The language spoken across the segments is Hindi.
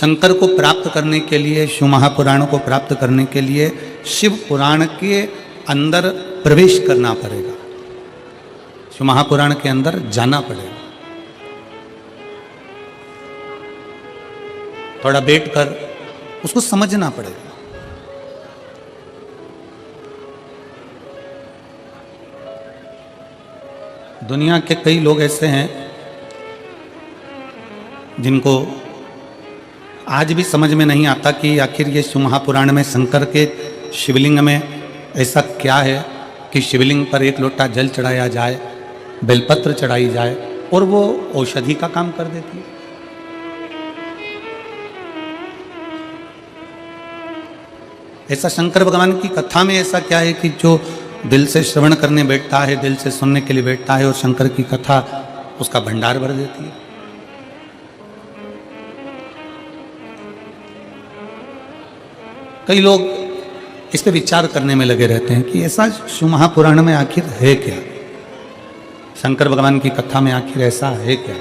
शंकर को प्राप्त करने के लिए, शिव महापुराण को प्राप्त करने के लिए शिव पुराण के अंदर प्रवेश करना पड़ेगा, शिव महापुराण के अंदर जाना पड़ेगा। थोड़ा बैठकर उसको समझना पड़ेगा। दुनिया के कई लोग ऐसे हैं जिनको आज भी समझ में नहीं आता कि आखिर ये शिव महापुराण में शंकर के शिवलिंग में ऐसा क्या है कि शिवलिंग पर एक लोटा जल चढ़ाया जाए, बेलपत्र चढ़ाई जाए और वो औषधि का काम कर देती है। ऐसा शंकर भगवान की कथा में ऐसा क्या है कि जो दिल से श्रवण करने बैठता है, दिल से सुनने के लिए बैठता है और शंकर की कथा उसका भंडार भर देती है। कई लोग इस पे विचार करने में लगे रहते हैं कि ऐसा शिव महापुराण में आखिर है क्या, शंकर भगवान की कथा में आखिर ऐसा है क्या।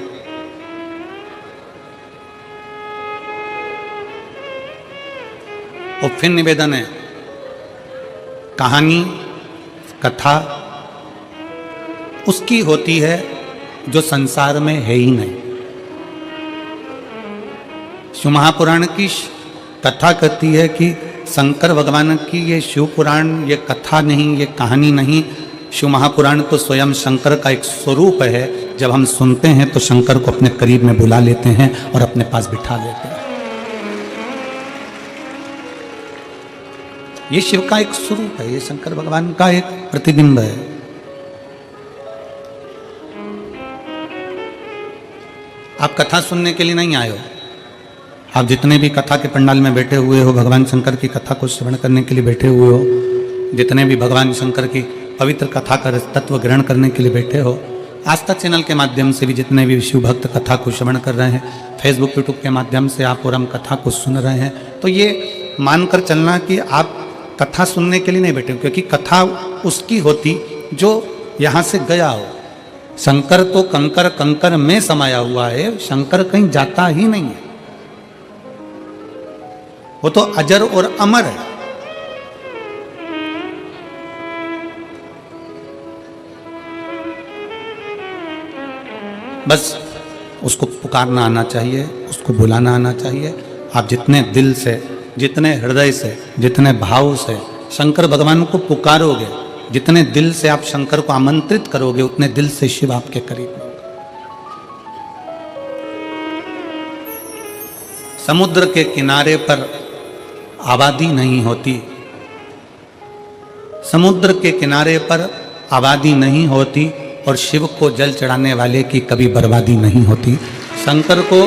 और फिर निवेदन है, कहानी कथा उसकी होती है जो संसार में है ही नहीं। शिव महापुराण की कथा कहती है कि शंकर भगवान की ये शिव पुराण, ये कथा नहीं, ये कहानी नहीं, शिव महापुराण तो स्वयं शंकर का एक स्वरूप है। जब हम सुनते हैं तो शंकर को अपने करीब में बुला लेते हैं और अपने पास बिठा लेते हैं। ये शिव का एक स्वरूप है, ये शंकर भगवान का एक प्रतिबिंब है। आप कथा सुनने के लिए नहीं आए हो, आप जितने भी कथा के पंडाल में बैठे हुए हो, भगवान शंकर की कथा को श्रवण करने के लिए बैठे हुए हो, जितने भी भगवान शंकर की पवित्र कथा का तत्व ग्रहण करने के लिए बैठे हो, आस्था चैनल के माध्यम से भी जितने भी शिव भक्त कथा को श्रवण कर रहे हैं, फेसबुक यूट्यूब के माध्यम से आप और हम कथा को सुन रहे हैं, तो ये मानकर चलना कि आप कथा सुनने के लिए नहीं बैठे, क्योंकि कथा उसकी होती जो यहाँ से गया हो। शंकर तो कंकर कंकर में समाया हुआ है, शंकर कहीं जाता ही नहीं है, वो तो अजर और अमर है। बस उसको पुकारना आना चाहिए, उसको बुलाना आना चाहिए। आप जितने दिल से, जितने हृदय से, जितने भाव से शंकर भगवान को पुकारोगे, जितने दिल से आप शंकर को आमंत्रित करोगे, उतने दिल से शिव आपके करीब होगा। समुद्र के किनारे पर आबादी नहीं होती, समुद्र के किनारे पर आबादी नहीं होती और शिव को जल चढ़ाने वाले की कभी बर्बादी नहीं होती। शंकर को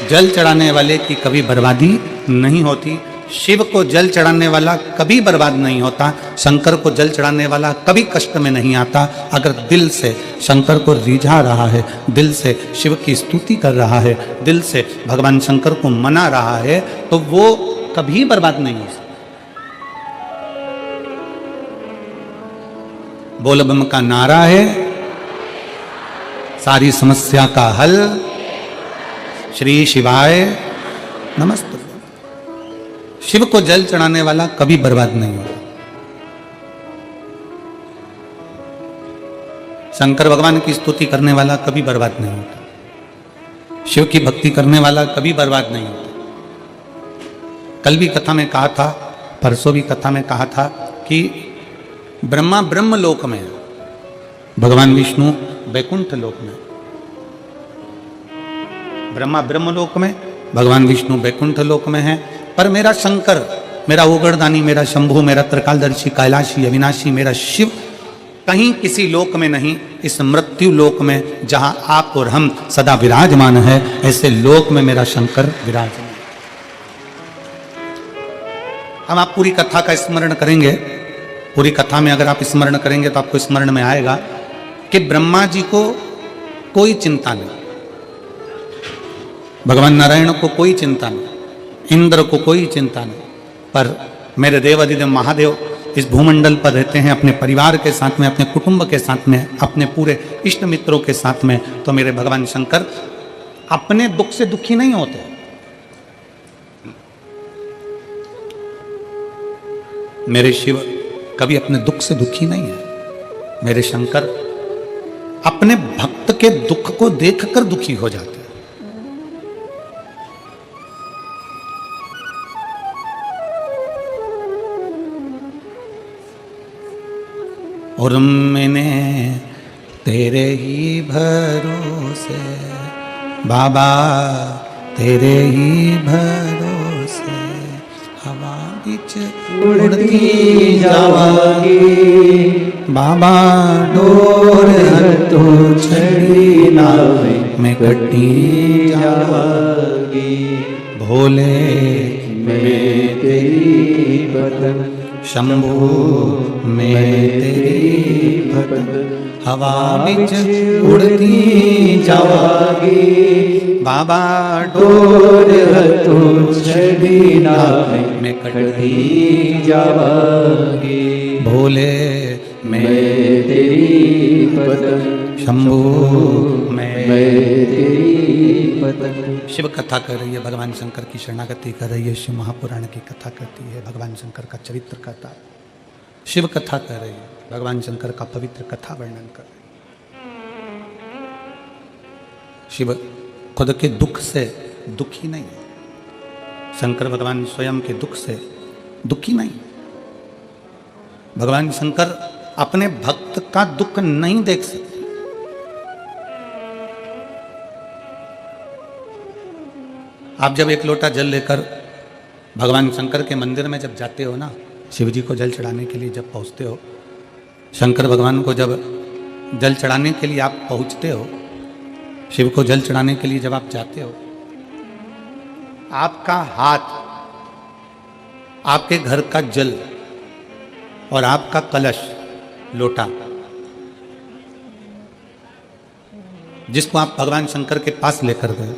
जल चढ़ाने वाले की कभी बर्बादी नहीं होती। शिव को जल चढ़ाने वाला कभी बर्बाद नहीं होता। शंकर को जल चढ़ाने वाला कभी कष्ट में नहीं आता। अगर दिल से शंकर को रिझा रहा है, दिल से शिव की स्तुति कर रहा है, दिल से भगवान शंकर को मना रहा है, तो वो कभी बर्बाद नहीं हो सकता। बोल बम का नारा है, सारी समस्या का हल, श्री शिवाय नमस्ते। शिव को जल चढ़ाने वाला कभी बर्बाद नहीं होता। शंकर भगवान की स्तुति करने वाला कभी बर्बाद नहीं होता। शिव की भक्ति करने वाला कभी बर्बाद नहीं होता। कल भी कथा में कहा था, परसों भी कथा में कहा था कि ब्रह्मा ब्रह्म लोक में है, भगवान विष्णु वैकुंठ लोक में। ब्रह्मा ब्रह्म लोक में, भगवान विष्णु वैकुंठ लोक में है। पर मेरा शंकर, मेरा ओगरदानी, मेरा शंभु, मेरा त्रिकालदर्शी, कैलाशी, अविनाशी, मेरा शिव कहीं किसी लोक में नहीं, इस मृत्यु लोक में जहां आप और हम सदा विराजमान है, ऐसे लोक में मेरा शंकर विराजमान। हम आप पूरी कथा का स्मरण करेंगे। पूरी कथा में अगर आप स्मरण करेंगे तो आपको स्मरण में आएगा कि ब्रह्मा जी को कोई चिंता नहीं, भगवान नारायण को कोई चिंता नहीं, इंद्र को कोई चिंता नहीं, पर मेरे देव अधिदेव महादेव इस भूमंडल पर रहते हैं अपने परिवार के साथ में, अपने कुटुंब के साथ में, अपने पूरे इष्ट मित्रों के साथ में। तो मेरे भगवान शंकर अपने दुख से दुखी नहीं होते, मेरे शिव कभी अपने दुख से दुखी नहीं है। मेरे शंकर अपने भक्त के दुख को देखकर दुखी हो जाते हैं। और मैंने तेरे ही भरोसे बाबा, तेरे ही भरोसे हवा बिच उड़ती जावागी बाबा, डोर तो छड़ी नावे में कटी जावागी। भोले मैं तेरी बदन, शंभू मैं तेरी भक्त, हवा बिच उड़ती जावागी बाबा, डोर तो छड़ी नावे में कटी जावागी। भोले मैं तेरी पतन, शंभू मैं तेरी पतन। शिव कथा कर रही है, भगवान शंकर की शरणागति कर रही है, शिव महापुराण की कथा करती है, भगवान शंकर का चरित्र कहता है। शिव कथा कर रही है, भगवान शंकर का पवित्र कथा वर्णन कर रही है। शिव खुद के दुख से दुखी नहीं है। शंकर भगवान स्वयं के दुख से दुखी नहीं। भगवान शंकर अपने भक्त का दुख नहीं देख सकते। आप जब एक लोटा जल लेकर भगवान शंकर के मंदिर में जब जाते हो ना, शिव जी को जल चढ़ाने के लिए जब पहुंचते हो, शंकर भगवान को जब जल चढ़ाने के लिए आप पहुंचते हो, शिव को जल चढ़ाने के लिए जब आप जाते हो, आपका हाथ आपके घर का जल और आपका कलश लोटा, जिसको आप भगवान शंकर के पास लेकर गए,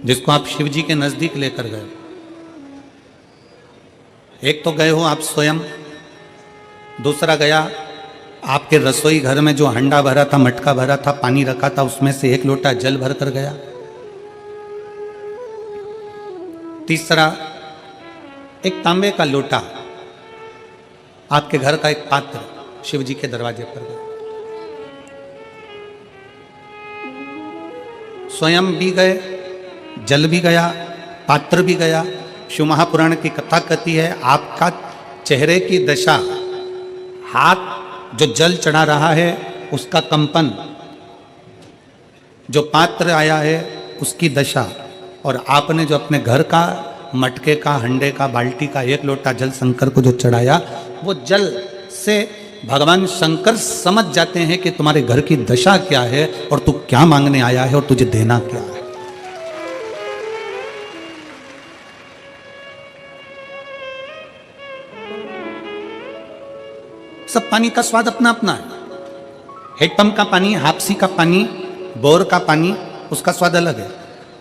जिसको आप शिव जी के नजदीक लेकर गए, एक तो गए हो आप स्वयं, दूसरा गया आपके रसोई घर में जो हंडा भरा था, मटका भरा था, पानी रखा था, उसमें से एक लोटा जल भर कर गया। तीसरा एक तांबे का लोटा, आपके घर का एक पात्र शिव जी के दरवाजे पर गया। स्वयं भी गए, जल भी गया, पात्र भी गया। शिव महापुराण की कथा कहती है, आपका चेहरे की दशा, हाथ जो जल चढ़ा रहा है उसका कंपन, जो पात्र आया है उसकी दशा, और आपने जो अपने घर का मटके का, हंडे का, बाल्टी का एक लोटा जल शंकर को जो चढ़ाया, वो जल से भगवान शंकर समझ जाते हैं कि तुम्हारे घर की दशा क्या है और तू क्या मांगने आया है और तुझे देना क्या है। सब पानी का स्वाद अपना अपना है। हेडपंप का पानी, हापसी का पानी, बोर का पानी, उसका स्वाद अलग है।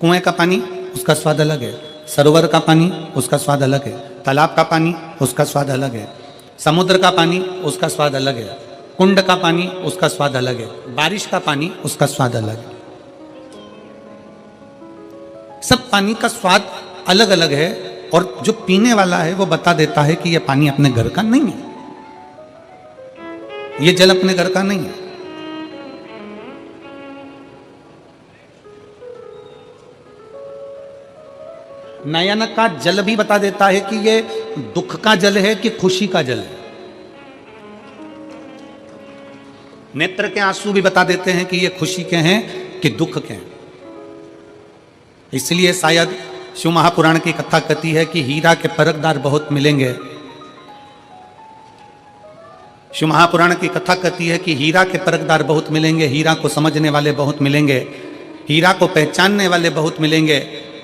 कुएं का पानी, उसका स्वाद अलग है। सरोवर का पानी, उसका स्वाद अलग है। तालाब का पानी, उसका स्वाद अलग है। समुद्र का पानी, उसका स्वाद अलग है। कुंड का पानी, उसका स्वाद अलग है। बारिश का पानी, उसका स्वाद अलग है। सब पानी का स्वाद अलग अलग है, और जो पीने वाला है वो बता देता है कि यह पानी अपने घर का नहीं है, ये जल अपने घर का नहीं है। नयन का जल भी बता देता है कि ये दुख का जल है कि खुशी का जल है। नेत्र के आंसू भी बता देते हैं कि ये खुशी के हैं कि दुख के हैं। इसलिए शायद शिव महापुराण की कथा कहती है कि हीरा के परखदार बहुत मिलेंगे। शिव महापुराण की कथा कहती है कि हीरा के परखदार बहुत मिलेंगे, हीरा को समझने वाले बहुत मिलेंगे, हीरा को पहचानने वाले बहुत मिलेंगे,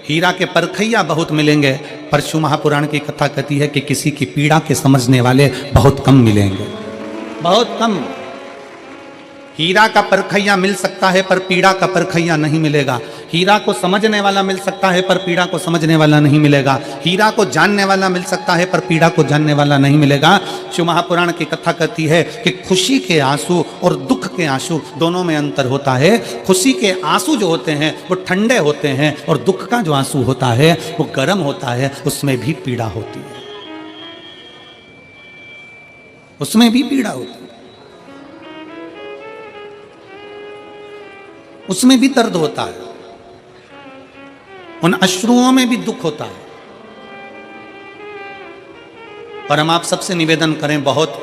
हीरा के परखैया बहुत मिलेंगे। पर शिव महापुराण की कथा कहती है कि किसी की पीड़ा के समझने वाले बहुत कम मिलेंगे, बहुत कम। हीरा का परखैया मिल सकता है पर पीड़ा का परखैया नहीं मिलेगा। हीरा को समझने वाला मिल सकता है पर पीड़ा को समझने वाला नहीं मिलेगा। हीरा को जानने वाला मिल सकता है पर पीड़ा को जानने वाला नहीं मिलेगा। शिव महापुराण की कथा कहती है कि खुशी के आंसू और दुख के आंसू दोनों में अंतर होता है। खुशी के आंसू जो होते हैं वो ठंडे होते हैं, और दुख का जो आंसू होता है वो गर्म होता है, उसमें भी पीड़ा होती है। उसमें भी पीड़ा होती है, उसमें भी दर्द होता है, उन अश्रुओं में भी दुख होता है। और हम आप सबसे निवेदन करें, बहुत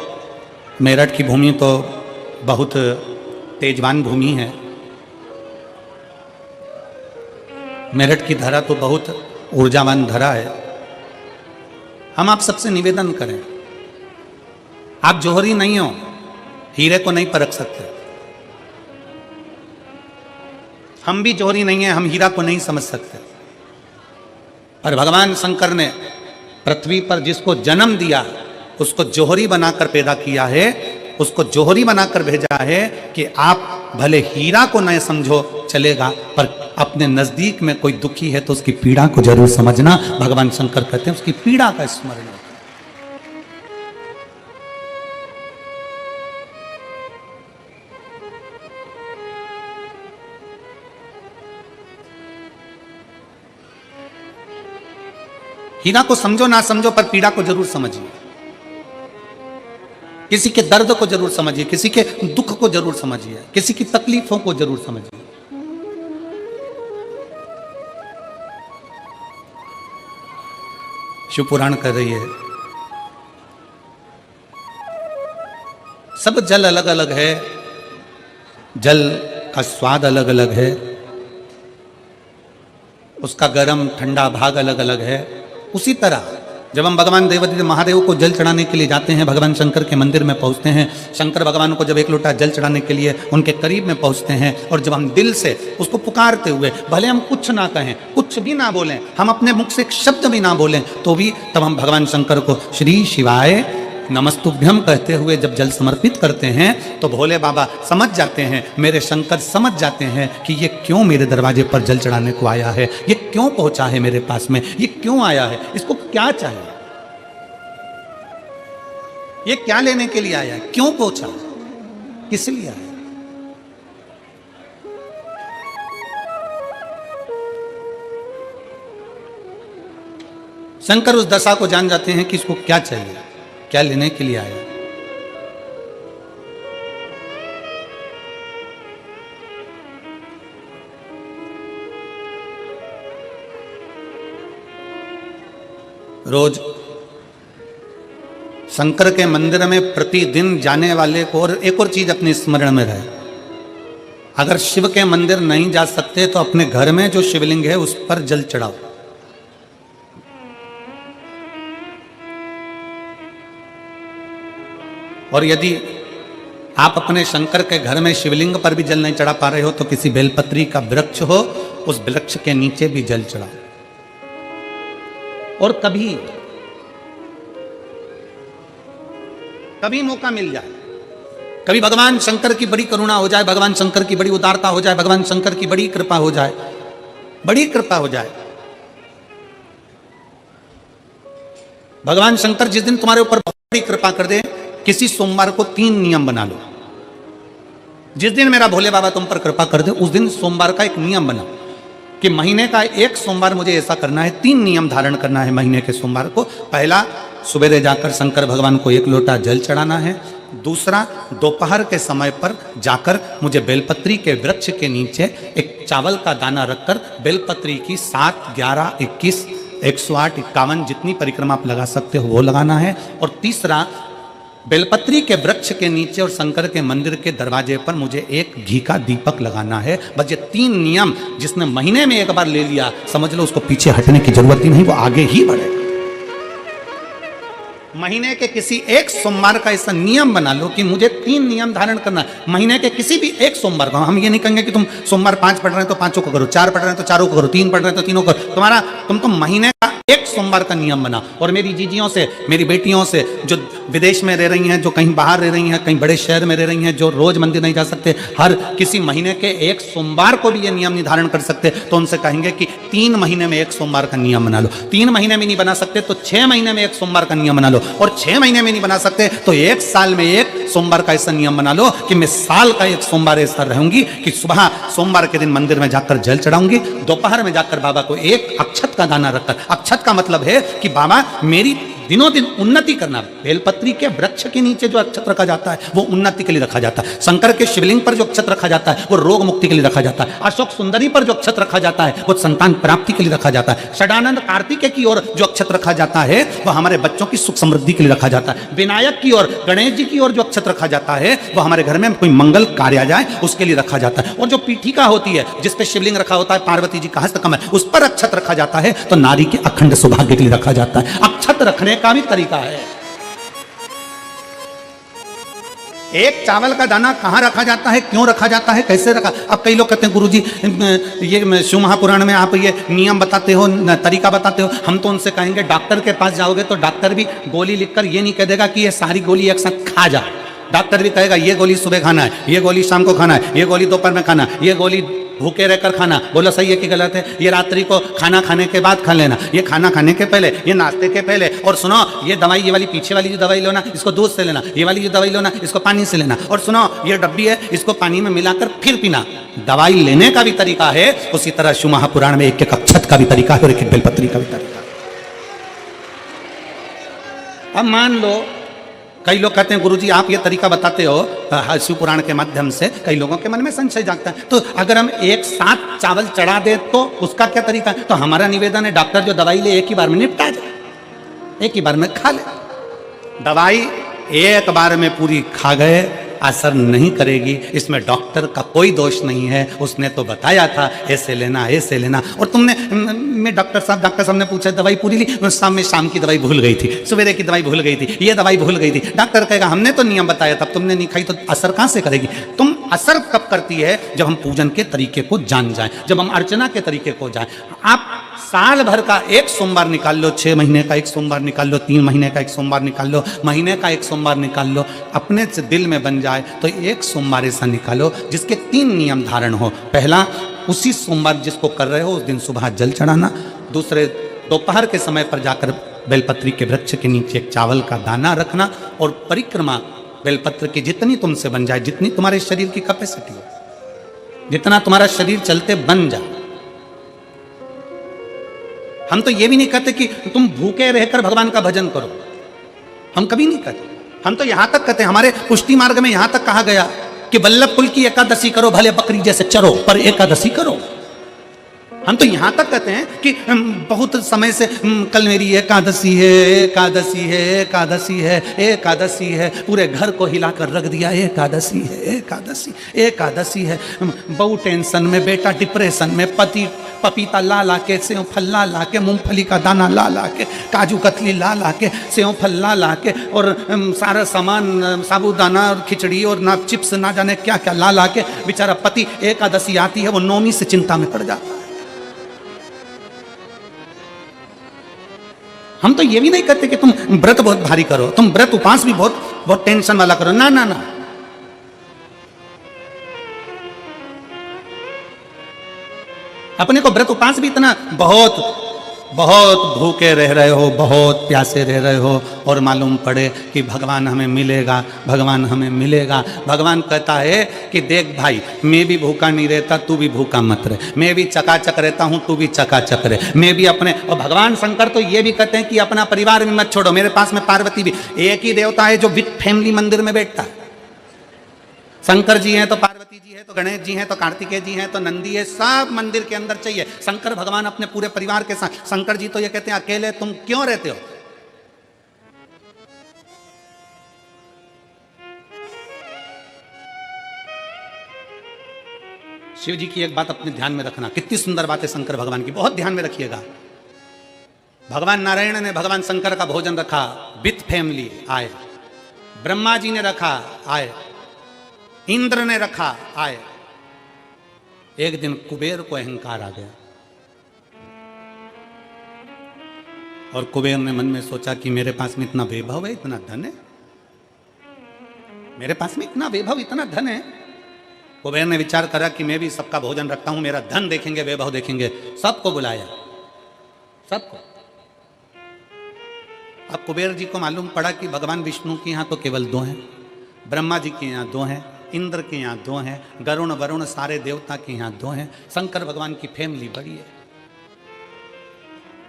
मेरठ की भूमि तो बहुत तेजवान भूमि है, मेरठ की धरा तो बहुत ऊर्जावान धरा है। हम आप सबसे निवेदन करें, आप जौहरी नहीं हो, हीरे को नहीं परख सकते। हम भी जौहरी नहीं है, हम हीरा को नहीं समझ सकते। पर भगवान शंकर ने पृथ्वी पर जिसको जन्म दिया उसको जौहरी बनाकर पैदा किया है, उसको जौहरी बनाकर भेजा है कि आप भले हीरा को न समझो चलेगा, पर अपने नजदीक में कोई दुखी है तो उसकी पीड़ा को जरूर समझना। भगवान शंकर कहते हैं उसकी पीड़ा का स्मरण हो। हीरा को समझो ना समझो, पर पीड़ा को जरूर समझिए। किसी के दर्द को जरूर समझिए, किसी के दुख को जरूर समझिए, किसी की तकलीफों को जरूर समझिए। शिव पुराण कर रही है, सब जल अलग अलग है, जल का स्वाद अलग अलग है, उसका गर्म ठंडा भाग अलग अलग है। उसी तरह जब हम भगवान देवादिदेव महादेव को जल चढ़ाने के लिए जाते हैं, भगवान शंकर के मंदिर में पहुंचते हैं, शंकर भगवान को जब एक लोटा जल चढ़ाने के लिए उनके करीब में पहुंचते हैं, और जब हम दिल से उसको पुकारते हुए, भले हम कुछ ना कहें, कुछ भी ना बोलें, हम अपने मुख से एक शब्द भी ना बोलें, तो भी तब हम भगवान शंकर को श्री शिवाय नमस्तुभ्यम कहते हुए जब जल समर्पित करते हैं, तो भोले बाबा समझ जाते हैं, मेरे शंकर समझ जाते हैं कि ये क्यों मेरे दरवाजे पर जल चढ़ाने को आया है, ये क्यों पहुंचा है मेरे पास में, ये क्यों आया है, इसको क्या चाहिए, ये क्या लेने के लिए आया है, क्यों पहुंचा, किस लिए आया। शंकर उस दशा को जान जाते हैं कि इसको क्या चाहिए, क्या लेने के लिए आया। रोज शंकर के मंदिर में प्रतिदिन जाने वाले को, और एक और चीज अपने स्मरण में रहे, अगर शिव के मंदिर नहीं जा सकते तो अपने घर में जो शिवलिंग है उस पर जल चढ़ाओ। और यदि आप अपने शंकर के घर में शिवलिंग पर भी जल नहीं चढ़ा पा रहे हो तो किसी बेलपत्री का वृक्ष हो, उस वृक्ष के नीचे भी जल चढ़ाओ। और कभी मौका मिल जाए, कभी भगवान शंकर की बड़ी करुणा हो जाए, भगवान शंकर की बड़ी उदारता हो जाए, भगवान शंकर की बड़ी कृपा हो जाए, बड़ी कृपा हो जाए, भगवान शंकर जिस दिन तुम्हारे ऊपर बड़ी कृपा कर दे, किसी सोमवार को 3 नियम बना लो। जिस दिन मेरा भोले बाबा तुम पर कृपा कर दे, उस दिन सोमवार का एक नियम बनाओ कि महीने का एक सोमवार मुझे ऐसा करना है, 3 नियम धारण करना है महीने के सोमवार को। पहला, सुबह जाकर शंकर भगवान को 1 लोटा जल चढ़ाना है। दूसरा, दोपहर के समय पर जाकर मुझे बेलपत्री के वृक्ष के नीचे एक चावल का दाना रखकर बेलपत्री की 7, 11, 21, 108, 51 जितनी परिक्रमा आप लगा सकते हो वो लगाना है। और तीसरा, बेलपत्री के वृक्ष के नीचे और शंकर के मंदिर के दरवाजे पर मुझे एक घी का दीपक लगाना है। बस ये 3 नियम जिसने महीने में एक बार ले लिया, समझ लो उसको पीछे हटने की जरूरत ही नहीं, वो आगे ही बढ़ेगा। महीने के किसी एक सोमवार का ऐसा नियम बना लो कि मुझे 3 नियम धारण करना है महीने के किसी भी एक सोमवार को। हम ये नहीं कहेंगे कि तुम सोमवार 5 पढ़ रहे हैं तो 5 को करो, 4 पढ़ रहे हैं तो 4 को करो, 3 पढ़ रहे हैं तो 3 को करो। तुम तो महीने का एक सोमवार का नियम बना। और मेरी जीजियों से, मेरी बेटियों से जो विदेश में रह रही हैं, जो कहीं बाहर रह रही हैं, कहीं बड़े शहर में रह रही हैं, जो रोज मंदिर नहीं जा सकते, हर किसी महीने के एक सोमवार को भी ये नियम निर्धारण कर सकते, तो उनसे कहेंगे कि 3 महीने में एक सोमवार का नियम बना लो। 3 महीने में नहीं बना सकते तो 6 महीने में एक सोमवार का नियम बना लो। और 6 महीने में नहीं बना सकते तो 1 साल में एक सोमवार का ऐसा नियम बना लो कि मैं साल का एक सोमवार ऐसा रहूंगी कि सुबह सोमवार के दिन मंदिर में जाकर जल चढ़ाऊंगी, दोपहर में जाकर बाबा को एक अक्षत का दाना रखकर, अक्षत का मतलब है कि बाबा मेरी दिनों दिन उन्नति करना। बेलपत्री के वृक्ष के नीचे जो अक्षत रखा जाता है वो उन्नति के लिए रखा जाता है। शंकर के शिवलिंग पर जो अक्षत रखा जाता है वो रोग मुक्ति के लिए रखा जाता है। अशोक सुंदरी पर जो अक्षत रखा जाता है वो संतान प्राप्ति के लिए रखा जाता है। षडानंद कार्तिकेय की ओर जो अक्षत रखा जाता है वो हमारे बच्चों की सुख समृद्धि के लिए रखा जाता है। विनायक की ओर, गणेश जी की ओर जो अक्षत रखा जाता है वो हमारे घर में कोई मंगल कार्य आ जाए उसके लिए रखा जाता है। और जो पीठिका होती है जिस पे शिवलिंग रखा होता है, पार्वती जी का हस्तकमल, उस पर अक्षत रखा जाता है तो नारी के अखंड सौभाग्य के लिए रखा जाता है। अक्षत रखने का भी तरीका है। एक चावल का दाना कहां रखा जाता है, क्यों रखा जाता है, कैसे रखा। अब कई लोग कहते हैं गुरुजी ये शिव महापुराण में आप ये नियम बताते हो, तरीका बताते हो। हम तो उनसे कहेंगे डॉक्टर के पास जाओगे तो डॉक्टर भी गोली लिखकर ये नहीं कह देगा कि ये सारी गोली एक साथ खा जा। डॉक्टर भी कहेगा ये गोली सुबह खाना है, ये गोली शाम को खाना है, ये गोली दोपहर में खाना, ये गोली भूखे रहकर खाना। बोलो सही है कि गलत है। ये रात्रि को खाना खाने के बाद खा लेना, ये खाना खाने के पहले, ये नाश्ते के पहले। और सुनो ये दवाई, ये वाली पीछे वाली जो दवाई लो ना इसको दूध से लेना, ये वाली जो दवाई लो ना इसको पानी से लेना। और सुनो ये डब्बी है इसको पानी में मिलाकर फिर पीना। दवाई लेने का भी तरीका है, उसी तरह शिव महापुराण में एक एक अक्षत का भी तरीका है और एक एक बेलपत्री का भी तरीका है। अब मान लो कई लोग कहते हैं गुरुजी आप ये तरीका बताते हो शिव पुराण के माध्यम से, कई लोगों के मन में संशय जागता है। तो अगर हम एक साथ चावल चढ़ा दे तो उसका क्या तरीका है। तो हमारा निवेदन है डॉक्टर जो दवाई ले एक ही बार में निपटा जाए, एक ही बार में खा ले। दवाई एक बार में पूरी खा गए असर नहीं करेगी, इसमें डॉक्टर का कोई दोष नहीं है। उसने तो बताया था ऐसे लेना ऐसे लेना। और तुमने मैं डॉक्टर साहब ने पूछा दवाई पूरी ली, शाम की दवाई भूल गई थी, सवेरे की दवाई भूल गई थी, ये दवाई भूल गई थी। डॉक्टर कहेगा हमने तो नियम बताया था, तुमने नहीं खाई तो असर कहां से करेगी। तुम असर कब करती है जब हम पूजन के तरीके को जान जाएं, जब हम अर्चना के तरीके को जाएं। आप साल भर का एक सोमवार निकाल लो, 6 महीने का एक सोमवार निकाल लो, 3 महीने का एक सोमवार निकाल लो, महीने का एक सोमवार निकाल लो, अपने से दिल में बन जाए तो एक सोमवार ऐसा निकालो जिसके 3 नियम धारण हो। पहला, उसी सोमवार जिसको कर रहे हो उस दिन सुबह जल चढ़ाना। दूसरे, दोपहर के समय पर जाकर बेलपत्री के वृक्ष के नीचे एक चावल का दाना रखना और परिक्रमा बेलपत्र की जितनी तुमसे बन जाए, जितनी तुम्हारे शरीर की कैपेसिटी हो, जितना तुम्हारा शरीर चलते बन जाए। हम तो ये भी नहीं कहते कि तुम भूखे रहकर भगवान का भजन करो, हम कभी नहीं कहते। हम तो यहां तक कहते हैं, हमारे पुष्टि मार्ग में यहां तक कहा गया कि वल्लभ कुल की एकादशी करो, भले बकरी जैसे चरो पर एकादशी करो। हम तो यहां तक कहते हैं कि बहुत समय से कल मेरी एकादशी है, एकादशी है, एकादशी है, एकादशी है, पूरे घर को हिलाकर रख दिया एकादशी है, एकादशी, एकादशी है। बहू टेंशन में, बेटा डिप्रेशन में, पति पपीता ला ला के, सेव फल ला ला के, मूंगफली का दाना ला ला के, काजू कतली ला ला के, सेव फल ला ला के और सारा सामान, साबूदाना और खिचड़ी और ना चिप्स ना जाने क्या क्या ला ला के, बेचारा पति एकादशी आती है वो नौमी से चिंता में पड़ जाता है। हम तो ये भी नहीं कहते कि तुम व्रत बहुत भारी करो, तुम व्रत उपास भी बहुत टेंशन वाला करो, ना ना ना। अपने को व्रत उपास भी इतना बहुत भूखे रह रहे हो, बहुत प्यासे रह रहे हो और मालूम पड़े कि भगवान हमें मिलेगा, भगवान हमें मिलेगा। भगवान कहता है कि देख भाई, मैं भी भूखा नहीं रहता, तू भी भूखा मत रहे, मैं भी चकाचक रहता हूँ, तू भी चकाचक रहे, मैं भी अपने। और भगवान शंकर तो ये भी कहते हैं कि अपना परिवार भी मत छोड़ो। मेरे पास में पार्वती भी, एक ही देवता है जो विद फैमिली मंदिर में बैठता है। शंकर जी हैं तो पार्वती जी है, तो गणेश जी हैं, तो कार्तिकेय जी हैं, तो नंदी है, सब मंदिर के अंदर चाहिए। शंकर भगवान अपने पूरे परिवार के साथ। शंकर जी तो ये कहते हैं अकेले तुम क्यों रहते हो। शिव जी की एक बात अपने ध्यान में रखना, कितनी सुंदर बात है शंकर भगवान की, बहुत ध्यान में रखिएगा। भगवान नारायण ने भगवान शंकर का भोजन रखा, विथ फैमिली आए। ब्रह्मा जी ने रखा, आए। इंद्र ने रखा, आए। एक दिन कुबेर को अहंकार आ गया और कुबेर ने मन में सोचा कि मेरे पास में इतना वैभव है, इतना धन है, मेरे पास में इतना वैभव, इतना धन है। कुबेर ने विचार करा कि मैं भी सबका भोजन रखता हूं, मेरा धन देखेंगे, वैभव देखेंगे। सबको बुलाया, सबको। अब कुबेर जी को मालूम पड़ा कि भगवान विष्णु के यहाँ तो केवल 2 हैं, ब्रह्मा जी के यहाँ 2 हैं, इंद्र के यहाँ 2 हैं, गरुण वरुण सारे देवता के यहाँ 2 हैं, शंकर भगवान की फैमिली बड़ी है।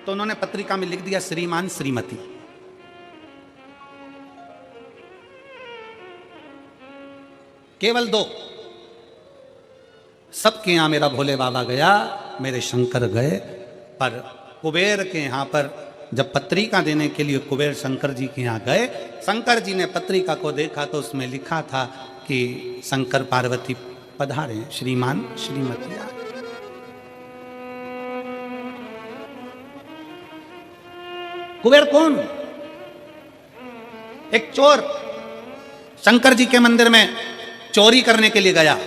तो उन्होंने पत्रिका में लिख दिया श्रीमान श्रीमती, केवल 2। सबके यहां मेरा भोले बाबा गया, मेरे शंकर गए, पर कुबेर के यहां पर जब पत्रिका देने के लिए कुबेर शंकर जी के यहां गए, शंकर जी ने पत्रिका को देखा तो उसमें लिखा था कि शंकर पार्वती पधारे, श्रीमान श्रीमती आ। कुबेर कौन? एक चोर शंकर जी के मंदिर में चोरी करने के लिए गया।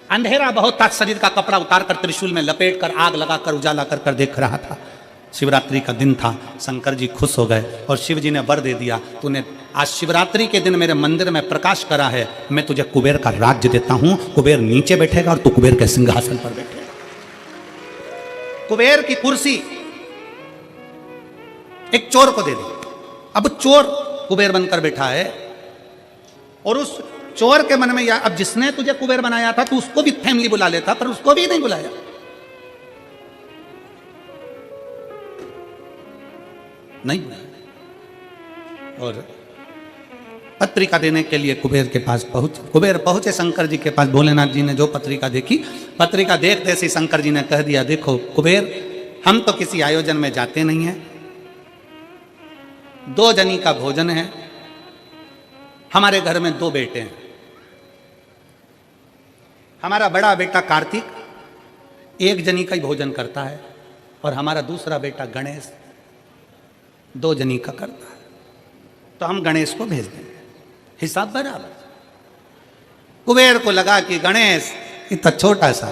अंधेरा बहुत था, शरीर का कपड़ा उतारकर त्रिशूल में लपेटकर आग लगाकर उजाला कर कर देख रहा था। शिवरात्रि का दिन था। शंकर जी खुश हो गए और शिव जी ने वर दे दिया, तूने आज शिवरात्रि के दिन मेरे मंदिर में प्रकाश करा है, मैं तुझे कुबेर का राज्य देता हूं। कुबेर नीचे बैठेगा और तू कुबेर के सिंहासन पर बैठेगा। कुबेर की कुर्सी एक चोर को दे दी। अब चोर कुबेर बनकर बैठा है और उस चोर के मन में या अब जिसने तुझे कुबेर बनाया था, तू उसको भी फैमिली बुला लेता, पर उसको भी नहीं बुलाया। नहीं। और पत्रिका देने के लिए कुबेर के पास कुबेर पहुंचे शंकर जी के पास। भोलेनाथ जी ने जो पत्रिका देखी, पत्रिका देखते से शंकर जी ने कह दिया, देखो कुबेर, हम तो किसी आयोजन में जाते नहीं हैं, 2 जनी का भोजन है, हमारे घर में 2 बेटे हैं। हमारा बड़ा बेटा कार्तिक 1 जनी का ही भोजन करता है और हमारा दूसरा बेटा गणेश 2 जनी का करता है, तो हम गणेश को भेज देंगे, हिसाब बराबर। कुबेर को लगा कि गणेश इतना छोटा सा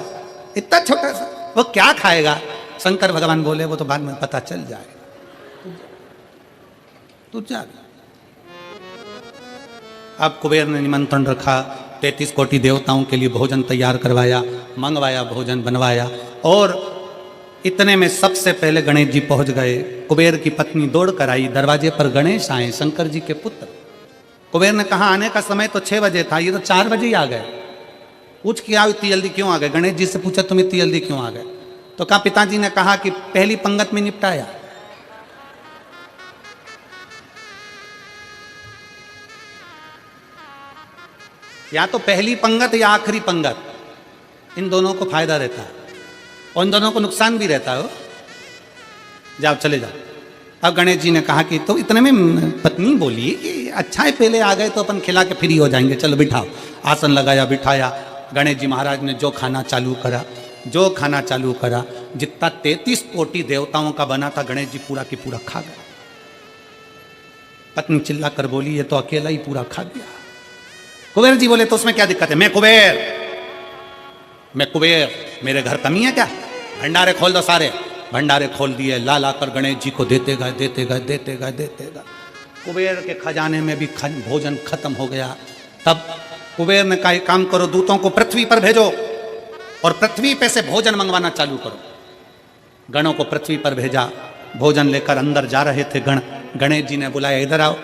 वो क्या खाएगा। शंकर भगवान बोले, वो तो बाद में पता चल जाएगा, तू जा। अब कुबेर ने निमंत्रण रखा, 33 कोटि देवताओं के लिए भोजन तैयार करवाया, मंगवाया, भोजन बनवाया। और इतने में सबसे पहले गणेश जी पहुंच गए। कुबेर की पत्नी दौड़ कर आई, दरवाजे पर गणेश आए, शंकर जी के पुत्र। कुबेर ने कहा, आने का समय तो 6 बजे था, ये तो 4 बजे ही आ गए। पूछ किया इतनी जल्दी क्यों आ गए? गणेश जी से पूछा, तुम इतनी जल्दी क्यों आ गए? तो कहा, पिताजी ने कहा कि पहली पंगत में निपटाया। या तो पहली पंगत या आखिरी पंगत, इन दोनों को फायदा रहता है और इन दोनों को नुकसान भी रहता है। जाओ, चले जाओ। अब गणेश जी ने कहा कि तो इतने में पत्नी बोली कि अच्छा है, पहले आ गए तो अपन खिला के फ्री हो जाएंगे, चलो बिठाओ। आसन लगाया, बिठाया। गणेश जी महाराज ने जो खाना चालू करा, जितना 33 कोटि देवताओं का बना था, गणेश जी पूरा की पूरा खा गया। पत्नी चिल्ला कर बोली, ये तो अकेला ही पूरा खा गया। कुबेर जी बोले, तो उसमें क्या दिक्कत है? मैं कुबेर, मेरे घर कमी है क्या? भंडारे खोल दो सारे। भंडारे खोल दिए, ला कर गणेश जी को देते गए। कुबेर के खजाने में भी भोजन खत्म हो गया। तब कुबेर ने कहा, एक काम करो, दूतों को पृथ्वी पर भेजो और पृथ्वी पे से भोजन मंगवाना चालू करो। गणों को पृथ्वी पर भेजा। भोजन लेकर अंदर जा रहे थे गण। गणेश जी ने बुलाया, इधर आओ।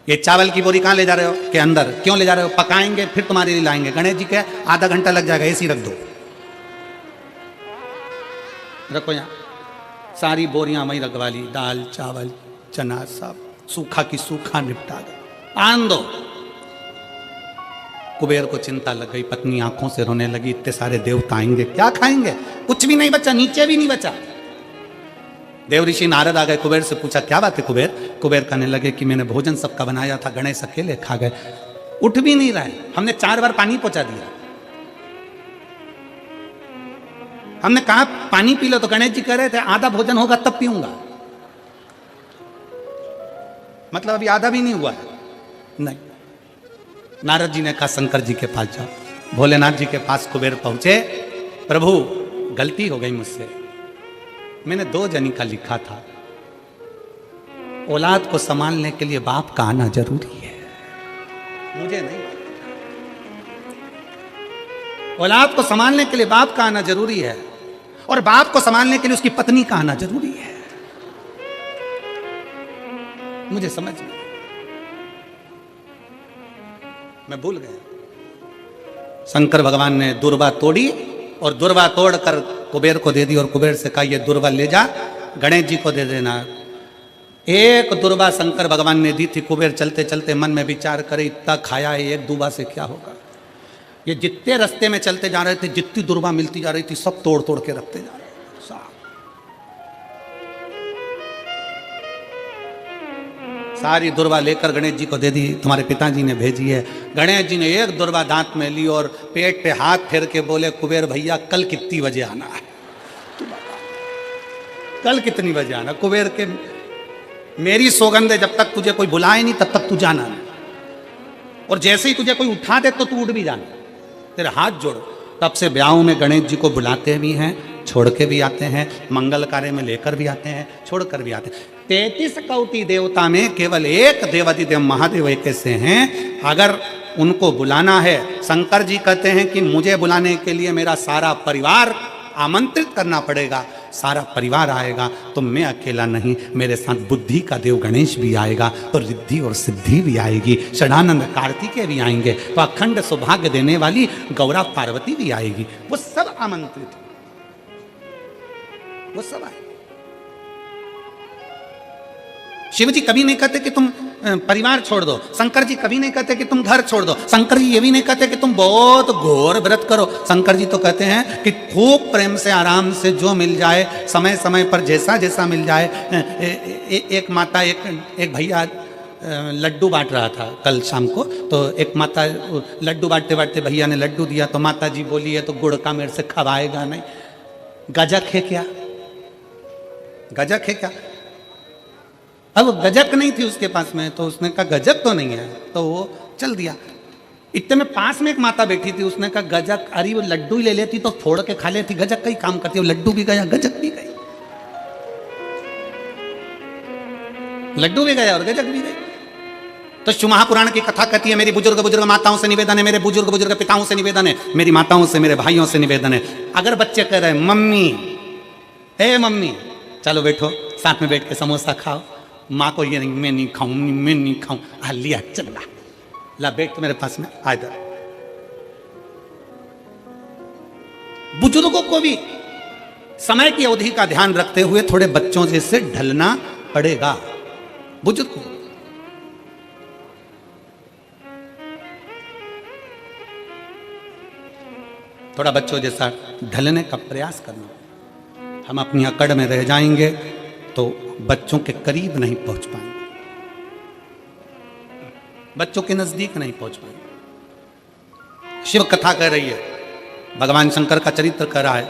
ये चावल की बोरी कहाँ ले जा रहे हो? के अंदर। क्यों ले जा रहे हो? पकाएंगे फिर तुम्हारे लिए लाएंगे। गणेश जी के आधा घंटा लग जाएगा, ऐसी रख दो। रखो यहाँ। सारी बोरियां वहीं रखवा ली, दाल चावल चना सब सूखा की सूखा निपटा गया। आन दो। कुबेर को चिंता लग गई, पत्नी आंखों से रोने लगी, इतने सारे देवता आएंगे, क्या खाएंगे? कुछ भी नहीं बचा, नीचे भी नहीं बचा। देव ऋषि नारद आ गए, कुबेर से पूछा, क्या बात है कुबेर? कुबेर कहने लगे कि मैंने भोजन सबका बनाया था, गणेश अकेले खा गए, उठ भी नहीं रहे। हमने 4 बार पानी पहुंचा दिया। हमने कहा पानी पी लो, तो गणेश जी कह रहे थे आधा भोजन होगा तब पीऊंगा। मतलब अभी आधा भी नहीं हुआ है। नहीं। नारद जी ने कहा, शंकर जी के पास जाओ। भोलेनाथ जी के पास कुबेर पहुंचे। प्रभु, गलती हो गई मुझसे, मैंने 2 जनी का लिखा था। औलाद को संभालने के लिए बाप का आना जरूरी है, मुझे नहीं। औलाद को संभालने के लिए बाप का आना जरूरी है और बाप को संभालने के लिए उसकी पत्नी का आना जरूरी है। मुझे समझ में, मैं भूल गया। शंकर भगवान ने दुर्वा तोड़ी और दुर्वा तोड़कर कुबेर को दे दी और कुबेर से कहा, ये दुर्वा ले जा, गणेश जी को दे देना। एक दुर्वा शंकर भगवान ने दी थी। कुबेर चलते चलते मन में विचार करे, इतना खाया है, एक दुर्वा से क्या होगा। ये जितने रास्ते में चलते जा रहे थे, जितनी दुर्वा मिलती जा रही थी, सब तोड़ तोड़ के रखते जा रहे थे। सारी दुर्वा लेकर गणेश जी को दे दी, तुम्हारे पिताजी ने भेजी है। गणेश जी ने एक दुर्वा दांत में ली और पेट पे हाथ फेर के बोले, कुबेर भैया कल कितनी बजे आना है, कल कितनी बजे आना। कुबेर के, मेरी सौगंध है, जब तक तुझे कोई बुलाए नहीं तब तक तू जाना नहीं, और जैसे ही तुझे कोई उठा दे तो तू उठ भी जाना, तेरे हाथ जोड़ो। तब से ब्याहों में गणेश जी को बुलाते भी हैं, छोड़ के भी आते हैं, मंगल कार्य में लेकर भी आते हैं, छोड़ कर भी आते हैं। 33 कोटि देवता में केवल एक देवाधिदेव महादेव एक ऐसे हैं, अगर उनको बुलाना है, शंकर जी कहते हैं कि मुझे बुलाने के लिए मेरा सारा परिवार आमंत्रित करना पड़ेगा, सारा परिवार आएगा, तो मैं अकेला नहीं, मेरे साथ बुद्धि का देव गणेश भी आएगा, तो रिद्धि और सिद्धि भी आएगी, षडानंद कार्तिकेय भी आएंगे, तो अखंड सौभाग्य देने वाली गौरा पार्वती भी आएगी। वो सब आमंत्रित, वो सब आए। शिव जी कभी नहीं कहते कि तुम परिवार छोड़ दो, शंकर जी कभी नहीं कहते कि तुम घर छोड़ दो, शंकर जी ये भी नहीं कहते कि तुम बहुत घोर व्रत करो। शंकर जी तो कहते हैं कि खूब प्रेम से आराम से जो मिल जाए, समय समय पर जैसा जैसा मिल जाए। एक माता, एक भैया लड्डू बांट रहा था कल शाम को, तो एक माता लड्डू बांटते बांटते भैया ने लड्डू दिया, तो माता जी बोली है तो गुड़ का मेरे से खवाएगा नहीं, गजक है क्या, गजक है क्या। अब गजक नहीं थी उसके पास में, तो उसने कहा गजक तो नहीं है, तो वो चल दिया। इतने में पास में एक माता बैठी थी, उसने कहा गजक, अरे वो लड्डू ही ले लेती तो फोड़ के खा लेती, गजक का ही काम करती है, लड्डू भी गया गजक भी गई, लड्डू भी गया और गजक भी गई। तो शिव महापुराण की कथा कहती है, मेरी बुजुर्ग बुजुर्ग माताओं से निवेदन है, मेरे बुजुर्ग बुजुर्ग पिताओं से निवेदन है, मेरी माताओं से, मेरे भाइयों से निवेदन है, अगर बच्चे कह रहे हैं मम्मी, हे मम्मी चलो बैठो साथ में बैठ के समोसा खाओ, माँ को ये नहीं, मैं नहीं खाऊं, मैं नहीं खाऊं, लिया चल ला बैठ तो मेरे पास में आ इधर। बुजुर्गों को भी समय की अवधि का ध्यान रखते हुए थोड़े बच्चों जैसे ढलना पड़ेगा। बुजुर्ग को थोड़ा बच्चों जैसा ढलने का प्रयास करना। हम अपनी अकड़ में रह जाएंगे तो बच्चों के करीब नहीं पहुंच पाएंगे, बच्चों के नजदीक नहीं पहुंच पाएंगे। शिव कथा कह रही है, भगवान शंकर का चरित्र कह रहा है।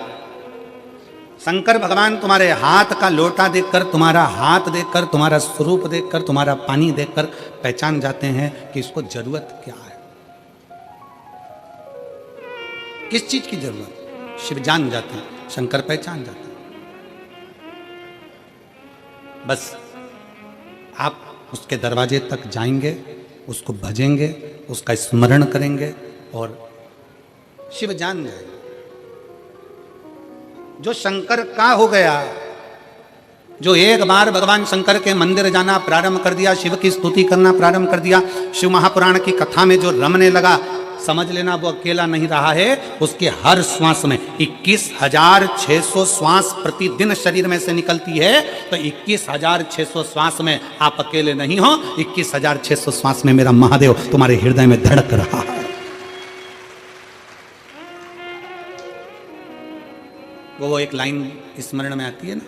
शंकर भगवान तुम्हारे हाथ का लोटा देखकर, तुम्हारा हाथ देखकर, तुम्हारा स्वरूप देखकर, तुम्हारा पानी देखकर पहचान जाते हैं कि इसको जरूरत क्या है, किस चीज की जरूरत। शिव जान जाते हैं, शंकर पहचान जाते हैं। बस आप उसके दरवाजे तक जाएंगे, उसको भजेंगे, उसका स्मरण करेंगे और शिव जान जाएंगे। जो शंकर का हो गया, जो एक बार भगवान शंकर के मंदिर जाना प्रारंभ कर दिया, शिव की स्तुति करना प्रारंभ कर दिया, शिव महापुराण की कथा में जो रमने लगा, समझ लेना वो अकेला नहीं रहा है। उसके हर श्वास में 21,600 श्वास प्रतिदिन शरीर में से निकलती है, तो 21,600 श्वास में आप अकेले नहीं हो। 21,600 श्वास में मेरा महादेव तुम्हारे हृदय में धड़क रहा है। वो एक लाइन स्मरण में आती है ना,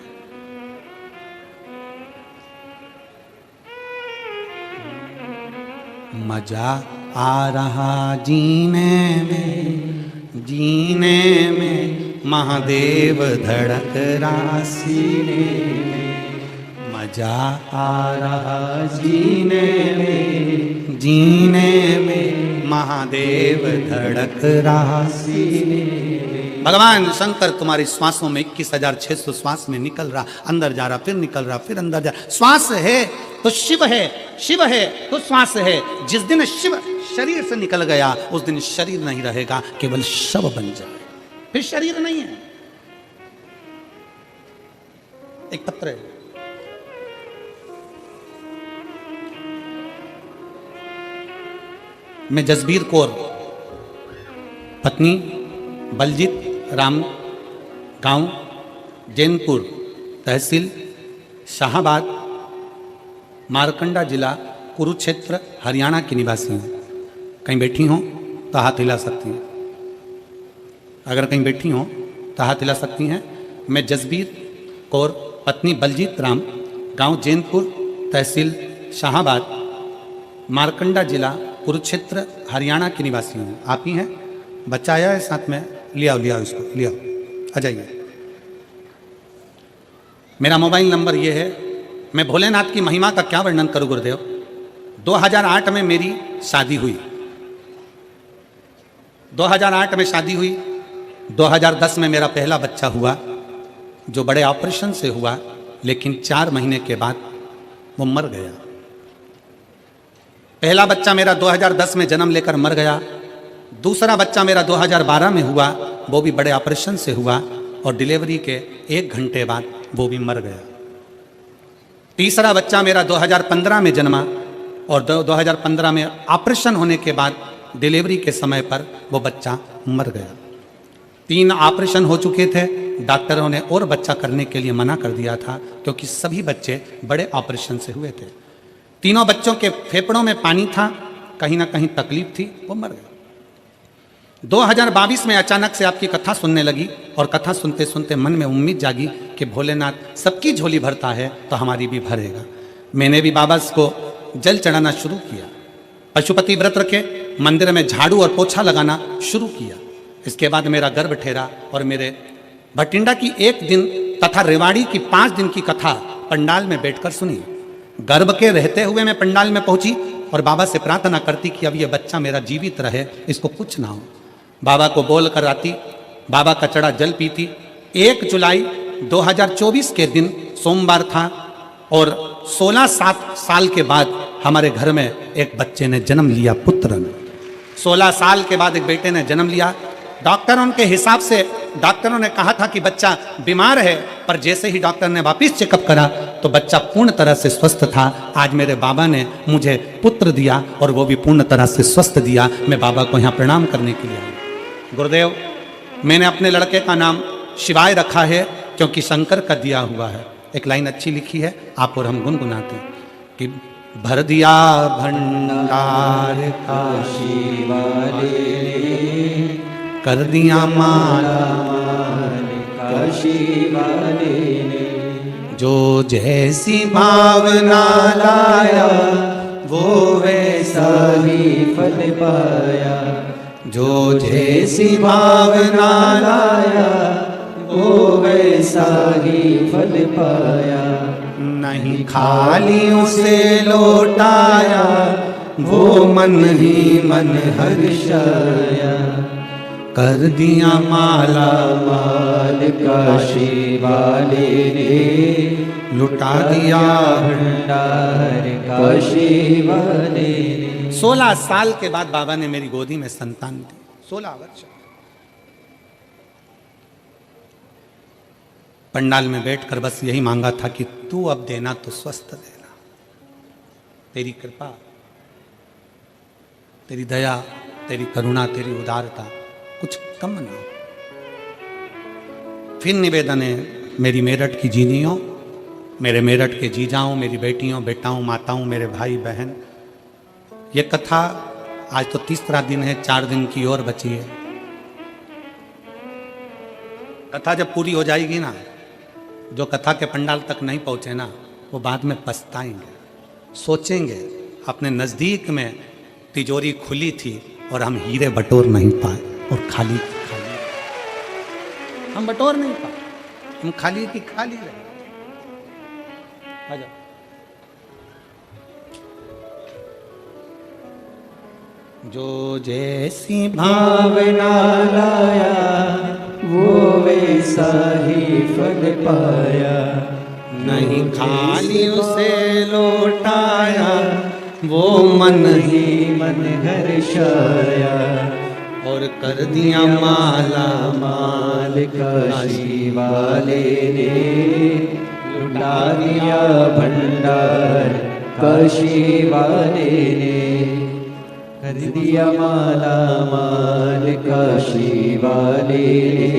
मजा आ रहा जीने में, जीने में महादेव धड़क रहा सीने में, मजा आ रहा जीने में, जीने में महादेव धड़क रहा सीने में। भगवान शंकर तुम्हारी श्वासों में 21,600 श्वास में निकल रहा, अंदर जा रहा, फिर निकल रहा, फिर अंदर जा रहा। श्वास है तो शिव है, शिव है तो श्वास है। जिस दिन शिव शरीर से निकल गया, उस दिन शरीर नहीं रहेगा, केवल शव बन जाए, फिर शरीर नहीं है। एक पत्र है, मैं जसबीर कौर, पत्नी बलजीत राम, गांव जैनपुर, तहसील शाहाबाद, मारकंडा जिला कुरुक्षेत्र हरियाणा की निवासी हैं। कहीं बैठी हों तो हाथ हिला सकती हैं। अगर कहीं बैठी हों तो हाथ हिला सकती हैं। मैं जसबीर कौर पत्नी बलजीत राम, गांव जैनपुर, तहसील शाहाबाद, मारकंडा जिला कुरुक्षेत्र हरियाणा की निवासी हूँ। आप ही हैं? बच्चा आया है साथ में, लिया इसको, लिया, आ जाइए। मेरा मोबाइल नंबर ये है। मैं भोलेनाथ की महिमा का क्या वर्णन करूं गुरुदेव। 2008 में मेरी शादी हुई, 2008 में शादी हुई। 2010 में मेरा पहला बच्चा हुआ, जो बड़े ऑपरेशन से हुआ, लेकिन 4 महीने के बाद वो मर गया। पहला बच्चा मेरा 2010 में जन्म लेकर मर गया। दूसरा बच्चा मेरा 2012 में हुआ, वो भी बड़े ऑपरेशन से हुआ और डिलीवरी के 1 घंटे बाद वो भी मर गया। तीसरा बच्चा मेरा 2015 में जन्मा और 2015 में ऑपरेशन होने के बाद डिलीवरी के समय पर वो बच्चा मर गया। 3 ऑपरेशन हो चुके थे। डॉक्टरों ने और बच्चा करने के लिए मना कर दिया था, क्योंकि सभी बच्चे बड़े ऑपरेशन से हुए थे। तीनों बच्चों के फेफड़ों में पानी था, कहीं ना कहीं तकलीफ थी, वो मर गए। 2022 में अचानक से आपकी कथा सुनने लगी और कथा सुनते सुनते मन में उम्मीद जागी कि भोलेनाथ सबकी झोली भरता है तो हमारी भी भरेगा। मैंने भी बाबा को जल चढ़ाना शुरू किया, पशुपति व्रत रखे, मंदिर में झाड़ू और पोछा लगाना शुरू किया। इसके बाद मेरा गर्भ ठहरा और मेरे भटिंडा की 1 दिन तथा रेवाड़ी की 5 दिन की कथा पंडाल में बैठकर सुनी। गर्भ के रहते हुए मैं पंडाल में पहुंची और बाबा से प्रार्थना करती कि अब ये बच्चा मेरा जीवित रहे, इसको कुछ ना हो। बाबा को बोल कर आती, बाबा का चढ़ा जल पीती। 1 जुलाई 2024 के दिन सोमवार था और 16 साल के बाद हमारे घर में एक बच्चे ने जन्म लिया, पुत्र ने। 16 साल के बाद एक बेटे ने जन्म लिया। डॉक्टरों के हिसाब से डॉक्टरों ने कहा था कि बच्चा बीमार है, पर जैसे ही डॉक्टर ने वापस चेकअप करा तो बच्चा पूर्ण तरह से स्वस्थ था। आज मेरे बाबा ने मुझे पुत्र दिया और वो भी पूर्ण तरह से स्वस्थ दिया। मैं बाबा को यहाँ प्रणाम करने के लिए आया। गुरुदेव, मैंने अपने लड़के का नाम शिवाय रखा है, क्योंकि शंकर का दिया हुआ है। एक लाइन अच्छी लिखी है, आप और हम गुनगुनाते हैं कि भर दिया भंडार का शिवाले, कर दिया माला का शिवाले, जो जैसी भावना लाया वो वैसा ही फल पाया, जो जैसी भावना लाया वो वैसा ही फल पाया। नहीं खाली उसे लौटाया, वो मन ही मन हर्षाया, कर दिया माला माल काशी वाले ने, लुटा दिया भंडार काशी वाले ने। 16 साल के बाद बाबा ने मेरी गोदी में संतान दी। 16 वर्ष पंडाल में बैठकर बस यही मांगा था कि तू अब देना तो स्वस्थ देना, तेरी कृपा, तेरी दया, तेरी करुणा, तेरी उदारता कुछ कम ना हो। फिर निवेदन है मेरी मेरठ की जीनियों, मेरे मेरठ के जीजाओं, मेरी बेटियों, बेटाओं, माताओं, मेरे भाई बहन, ये कथा आज तो 30वां दिन है, 4 दिन की और बची है। कथा जब पूरी हो जाएगी ना, जो कथा के पंडाल तक नहीं पहुंचे ना, वो बाद में पछताएंगे, सोचेंगे अपने नज़दीक में तिजोरी खुली थी और हम हीरे बटोर नहीं पाए और खाली खाली हम बटोर नहीं पाए, हम खाली की खाली रहे। आ जाओ। जो जैसी भावना लाया वो वैसा ही फल पाया, नहीं खाली उसे लौटाया, वो मन ही मन हर्षाया, और कर दिया माला माल काशी वाले ने, लुटा दिया भंडार काशी वाले ने, कर दिया माला माल काशी वाले ने,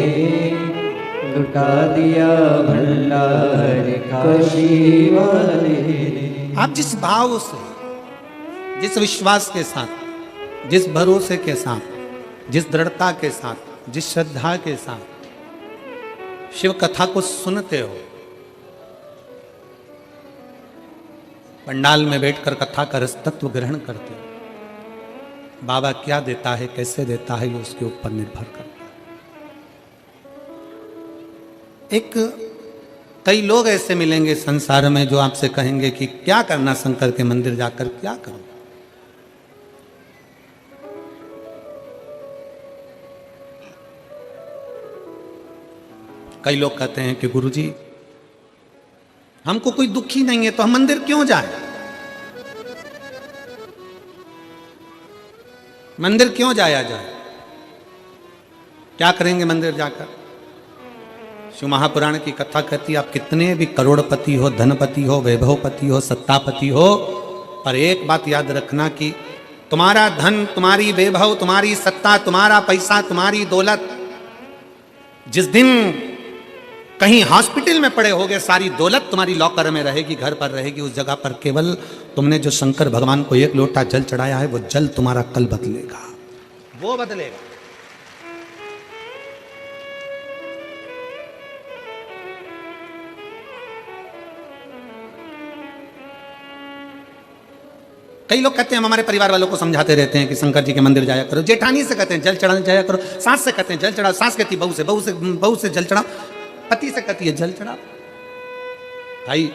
लुटा दिया भंडार काशी वाले ने। आप जिस भाव से, जिस विश्वास के साथ, जिस भरोसे के साथ, जिस दृढ़ता के साथ, जिस श्रद्धा के साथ शिव कथा को सुनते हो, पंडाल में बैठकर कथा का रस तत्व ग्रहण करते हो, बाबा क्या देता है, कैसे देता है, ये उसके ऊपर निर्भर करता है। एक कई लोग ऐसे मिलेंगे संसार में जो आपसे कहेंगे कि क्या करना शंकर के मंदिर जाकर, क्या करूं। कई लोग कहते हैं कि गुरुजी हमको कोई दुख ही नहीं है तो हम मंदिर क्यों जाएं, मंदिर क्यों जाया जाए, क्या करेंगे मंदिर जाकर। शिव महापुराण की कथा कहती है आप कितने भी करोड़पति हो, धनपति हो, वैभवपति हो, सत्तापति हो, पर एक बात याद रखना कि तुम्हारा धन, तुम्हारी वैभव, तुम्हारी सत्ता, तुम्हारा पैसा, तुम्हारी दौलत जिस दिन कहीं हॉस्पिटल में पड़े होगे, सारी दौलत तुम्हारी लॉकर में रहेगी, घर पर रहेगी, उस जगह पर केवल तुमने जो शंकर भगवान को एक लोटा जल चढ़ाया है, वो जल तुम्हारा कल बदलेगा, वो बदलेगा। कई लोग कहते हैं, हम हमारे परिवार वालों को समझाते रहते हैं कि शंकर जी के मंदिर जाया करो, जेठानी से कहते हैं जल चढ़ाने जाया करो, सास से कहते हैं जल चढ़ाओ, सास कहती है बहू से, बहू से जल चढ़ाओ, पति से कहती है जल चढ़ाओ। भाई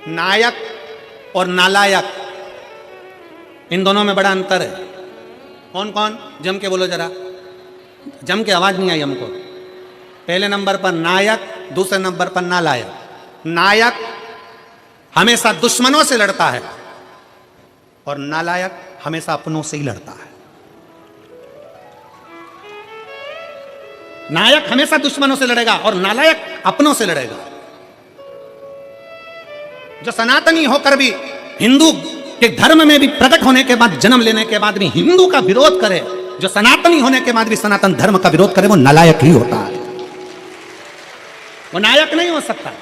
नायक और नालायक, इन दोनों में बड़ा अंतर है। कौन कौन, जम के बोलो जरा, जम के आवाज नहीं आई हमको। पहले नंबर पर नायक, दूसरे नंबर पर नालायक। नायक हमेशा दुश्मनों से लड़ता है और नालायक हमेशा अपनों से ही लड़ता है। नायक हमेशा दुश्मनों से लड़ेगा और नालायक अपनों से लड़ेगा। जो सनातनी होकर भी हिंदू के धर्म में भी प्रकट होने के बाद, जन्म लेने के बाद भी हिंदू का विरोध करे, जो सनातनी होने के बाद भी सनातन धर्म का विरोध करे, वो नालायक ही होता है, वो नायक नहीं हो सकता।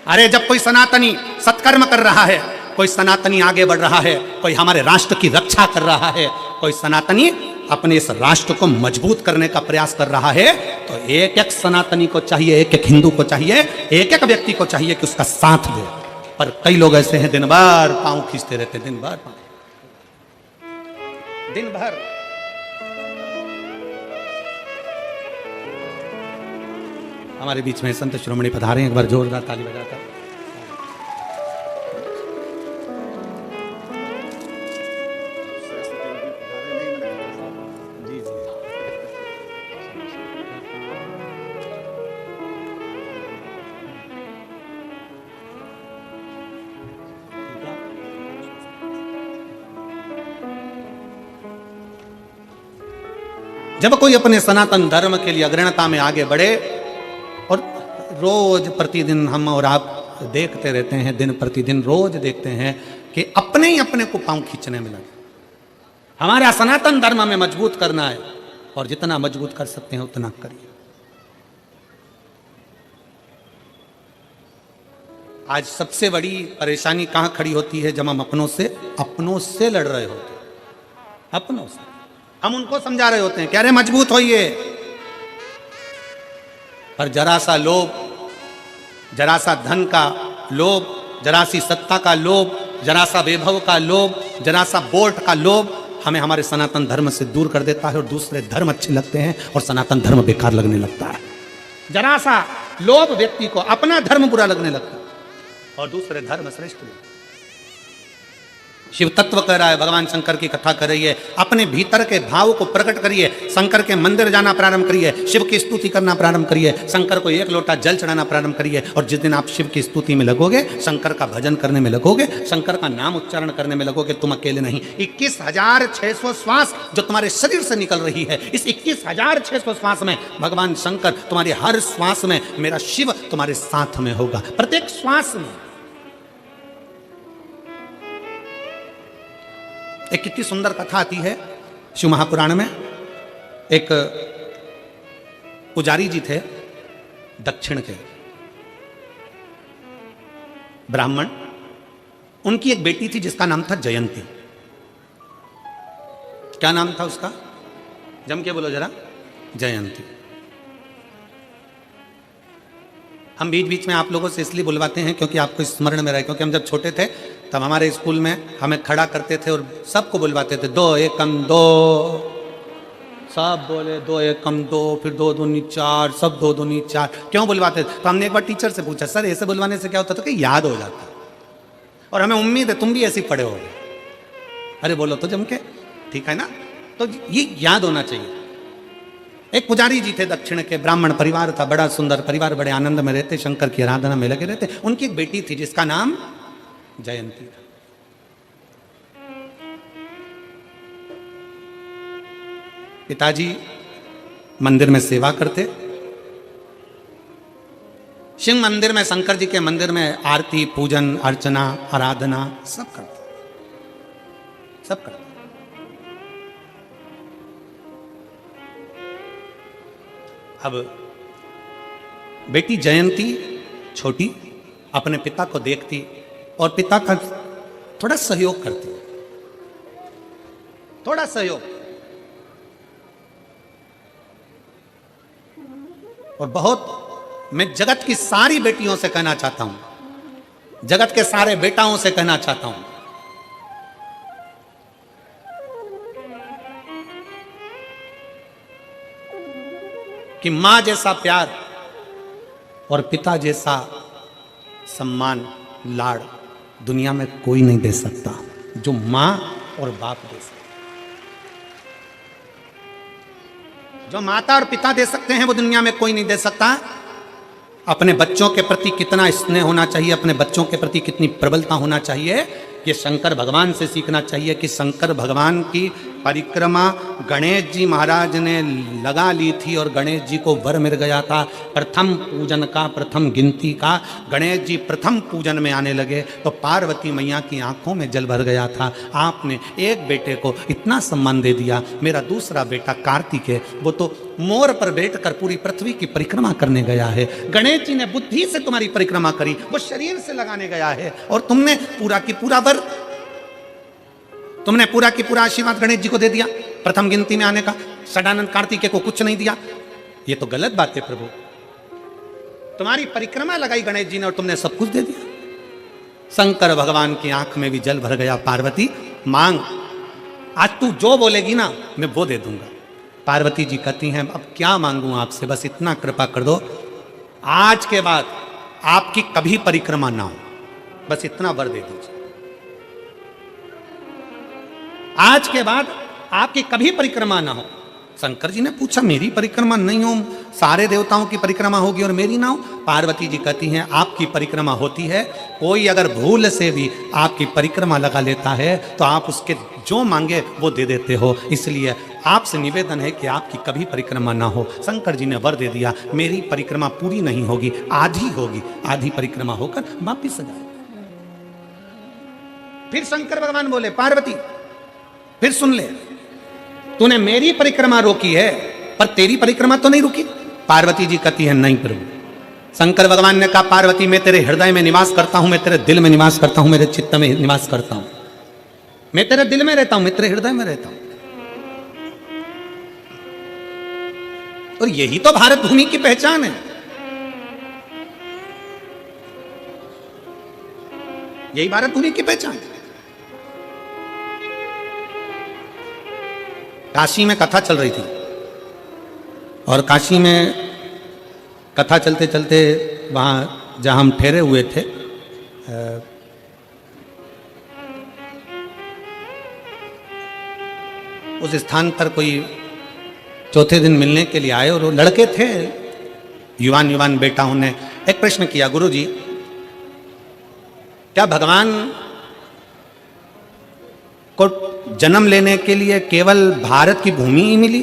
अरे जब कोई सनातनी सत्कर्म कर रहा है, कोई सनातनी आगे बढ़ रहा है, कोई हमारे राष्ट्र की रक्षा कर रहा है, कोई सनातनी अपने इस राष्ट्र को मजबूत करने का प्रयास कर रहा है, तो एक एक सनातनी को चाहिए, एक एक हिंदू को चाहिए, एक एक व्यक्ति को चाहिए कि उसका साथ दे। पर कई लोग ऐसे हैं दिन भर पांव खींचते रहते, दिन भर दिन भर। हमारे बीच में संत शिरोमणि पधारे, एक बार जोरदार ताली बजाता। जब कोई अपने सनातन धर्म के लिए अग्रणता में आगे बढ़े, और रोज प्रतिदिन हम और आप देखते रहते हैं, दिन प्रतिदिन रोज देखते हैं कि अपने ही अपने को पांव खींचने में लगे। हमारा सनातन धर्म में मजबूत करना है और जितना मजबूत कर सकते हैं उतना करिए। आज सबसे बड़ी परेशानी कहां खड़ी होती है, जब हम अपनों से लड़ रहे होते हैं। अपनों से हम उनको समझा रहे होते हैं कि अरे मजबूत होइए, पर जरा सा लोभ, जरा सा धन का लोभ, जरा सी सत्ता का लोभ, जरा सा वैभव का लोभ, जरा सा वोट का लोभ हमें हमारे सनातन धर्म से दूर कर देता है और दूसरे धर्म अच्छे लगते हैं और सनातन धर्म बेकार लगने लगता है। जरा सा लोभ व्यक्ति को अपना धर्म बुरा लगने लगता है और दूसरे धर्म श्रेष्ठ लगते हैं। शिव तत्व कह रहा है, भगवान शंकर की कथा कर रही है, अपने भीतर के भाव को प्रकट करिए, शंकर के मंदिर जाना प्रारंभ करिए, शिव की स्तुति करना प्रारंभ करिए, शंकर को एक लोटा जल चढ़ाना प्रारंभ करिए। और जिस दिन आप शिव की स्तुति में लगोगे, शंकर का भजन करने में लगोगे, शंकर का नाम उच्चारण करने में लगोगे, तुम अकेले नहीं, 21,600 श्वास जो तुम्हारे शरीर से निकल रही है, इस 21,600 श्वास में भगवान शंकर तुम्हारे हर श्वास में, मेरा शिव तुम्हारे साथ में होगा, प्रत्येक श्वास में। एक कितनी सुंदर कथा आती है शिव महापुराण में। एक पुजारी जी थे दक्षिण के ब्राह्मण, उनकी एक बेटी थी जिसका नाम था जयंती। क्या नाम था उसका? जम के बोलो जरा। जयंती। हम बीच बीच में आप लोगों से इसलिए बुलवाते हैं क्योंकि आपको स्मरण में रहे, क्योंकि हम जब छोटे थे तब हमारे स्कूल में हमें खड़ा करते थे और सबको बुलवाते थे, 2 एकम 2, सब बोले 2 एकम 2, फिर 2 दूनी 4, सब 2 दूनी 4। क्यों बुलवाते थे? तो हमने एक बार टीचर से पूछा, सर ऐसे बुलवाने से क्या होता था? कि याद हो जाता, और हमें उम्मीद है तुम भी ऐसे पढ़े हो। अरे बोलो तो जम के, ठीक है ना? तो ये याद होना चाहिए। एक पुजारी जी थे दक्षिण के, ब्राह्मण परिवार था, बड़ा सुंदर परिवार, बड़े आनंद में रहते, शंकर की आराधना में लगे रहते। उनकी एक बेटी थी जिसका नाम जयंती था। पिताजी मंदिर में सेवा करते, शिव मंदिर में, शंकर जी के मंदिर में आरती, पूजन, अर्चना, आराधना सब करते, सब करते। अब बेटी जयंती छोटी अपने पिता को देखती और पिता का थोड़ा सहयोग करती, थोड़ा सहयोग, और बहुत, मैं जगत की सारी बेटियों से कहना चाहता हूं, जगत के सारे बेटाओं से कहना चाहता हूं, कि मां जैसा प्यार और पिता जैसा सम्मान, लाड़ दुनिया में कोई नहीं दे सकता जो मां और बाप दे सकते। जो माता और पिता दे सकते हैं वो दुनिया में कोई नहीं दे सकता। अपने बच्चों के प्रति कितना स्नेह होना चाहिए, अपने बच्चों के प्रति कितनी प्रबलता होना चाहिए, ये शंकर भगवान से सीखना चाहिए। कि शंकर भगवान की परिक्रमा गणेश जी महाराज ने लगा ली थी और गणेश जी को वर मिल गया था प्रथम पूजन का, प्रथम गिनती का। गणेश जी प्रथम पूजन में आने लगे तो पार्वती मैया की आंखों में जल भर गया था। आपने एक बेटे को इतना सम्मान दे दिया। मेरा दूसरा बेटा कार्तिक है, वो तो मोर पर बैठकर पूरी पृथ्वी की परिक्रमा करने गया है। गणेश जी ने बुद्धि से तुम्हारी परिक्रमा करी, वो शरीर से लगाने गया है, और तुमने पूरा की पूरा वर, तुमने पूरा की पूरा आशीर्वाद गणेश जी को दे दिया प्रथम गिनती में आने का। षडानंद कार्तिकेय को कुछ नहीं दिया। ये तो गलत बात है प्रभु। तुम्हारी परिक्रमा लगाई गणेश जी ने और तुमने सब कुछ दे दिया। शंकर भगवान की आंख में भी जल भर गया। पार्वती मांग, आज तू जो बोलेगी ना मैं वो दे दूंगा। पार्वती जी कहती हैं अब क्या मांगूं आपसे, बस इतना कृपा कर दो, आज के बाद आपकी कभी परिक्रमा ना हो, बस इतना वर दे दीजिए। आज के बाद आपकी कभी परिक्रमा ना हो। शंकर जी ने पूछा मेरी परिक्रमा नहीं हो, सारे देवताओं की परिक्रमा होगी और मेरी ना हो? पार्वती जी कहती हैं आपकी परिक्रमा होती है, कोई अगर भूल से भी आपकी परिक्रमा लगा लेता है तो आप उसके जो मांगे वो दे देते हो। इसलिए आपसे निवेदन है कि आपकी कभी परिक्रमा ना हो। शंकर जी ने वर दे दिया, मेरी परिक्रमा पूरी नहीं होगी, आधी होगी, आधी परिक्रमा होकर वापिस आ जाए। फिर शंकर भगवान बोले पार्वती फिर सुन ले, तूने मेरी परिक्रमा रोकी है पर तेरी परिक्रमा तो नहीं रुकी। पार्वती जी कहती है नहीं प्रभु। शंकर भगवान ने कहा पार्वती मैं तेरे हृदय में निवास करता हूं, मैं तेरे दिल में निवास करता हूं, मेरे चित्त में निवास करता हूं, मैं तेरे दिल में रहता हूं, मैं तेरे हृदय में रहता हूं। और यही तो भारत भूमि की पहचान है, यही भारत भूमि की पहचान है। काशी में कथा चल रही थी और काशी में कथा चलते चलते वहाँ जहाँ हम ठहरे हुए थे उस स्थान पर कोई चौथे दिन मिलने के लिए आए और वो लड़के थे, युवान युवान बेटाओं ने एक प्रश्न किया, गुरु जी क्या भगवान को जन्म लेने के लिए केवल भारत की भूमि ही मिली?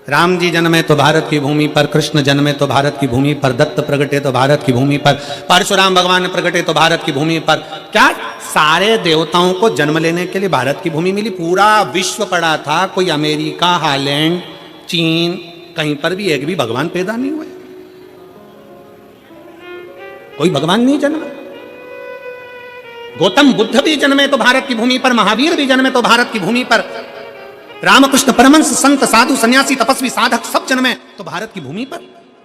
राम जी जन्मे तो भारत की भूमि पर, कृष्ण जन्मे तो भारत की भूमि पर, दत्त प्रगटे तो भारत की भूमि पर, परशुराम भगवान प्रगटे तो भारत की भूमि पर। क्या सारे देवताओं को जन्म लेने के लिए भारत की भूमि मिली? पूरा विश्व पड़ा था, कोई अमेरिका, हालैंड, चीन, कहीं पर भी एक भी भगवान पैदा नहीं हुए, कोई भगवान नहीं जन्मा। गौतम बुद्ध भी जन्मे तो भारत की भूमि पर, महावीर भी जन्मे तो भारत की भूमि पर, रामकृष्ण परमहंस, संत, साधु, सन्यासी, तपस्वी, साधक सब जन्मे तो भारत की भूमि पर।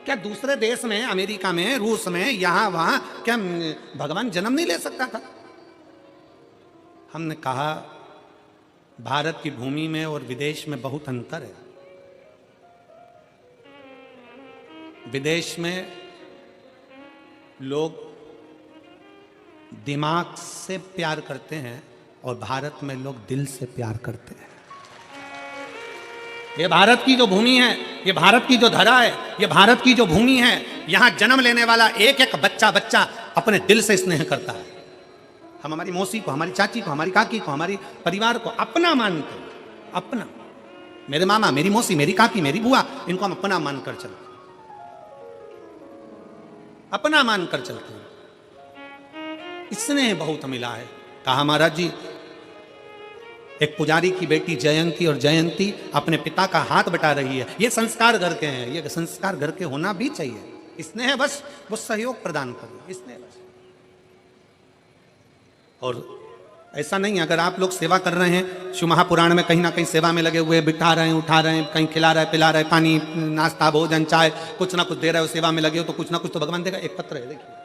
क्या दूसरे देश में, अमेरिका में, रूस में, यहां वहां क्या भगवान जन्म नहीं ले सकता था? हमने कहा भारत की भूमि में और विदेश में बहुत अंतर है। विदेश में लोग दिमाग से प्यार करते हैं और भारत में लोग दिल से प्यार करते हैं। ये भारत की जो भूमि है, ये भारत की जो धरा है, ये भारत की जो भूमि है, यहां जन्म लेने वाला एक एक बच्चा अपने दिल से स्नेह करता है। हम हमारी मौसी को, हमारी चाची को, हमारी काकी को, हमारी परिवार को अपना मानते हैं, अपना। मेरे मामा, मेरी मौसी, मेरी काकी, मेरी बुआ, इनको हम अपना मानकर चलते हैं, अपना मानकर चलते हैं। स्नेह बहुत मिला है। कहा महाराज जी, एक पुजारी की बेटी जयंती, और जयंती अपने पिता का हाथ बटा रही है। ये संस्कार घर के हैं, ये संस्कार घर के होना भी चाहिए। स्नेह बस वो सहयोग प्रदान करें, स्नेह बस। और ऐसा नहीं, अगर आप लोग सेवा कर रहे हैं, शिव महापुराण में कहीं ना कहीं सेवा में लगे हुए, बिठा रहे हैं, उठा रहे हैं, कहीं खिला रहे हैं, पिला रहे हैं, पानी, नाश्ता, भोजन, चाय, कुछ ना कुछ दे रहे हो, सेवा में लगे हो, तो कुछ ना कुछ तो भगवान देगा। एक पत्र है, देखिए,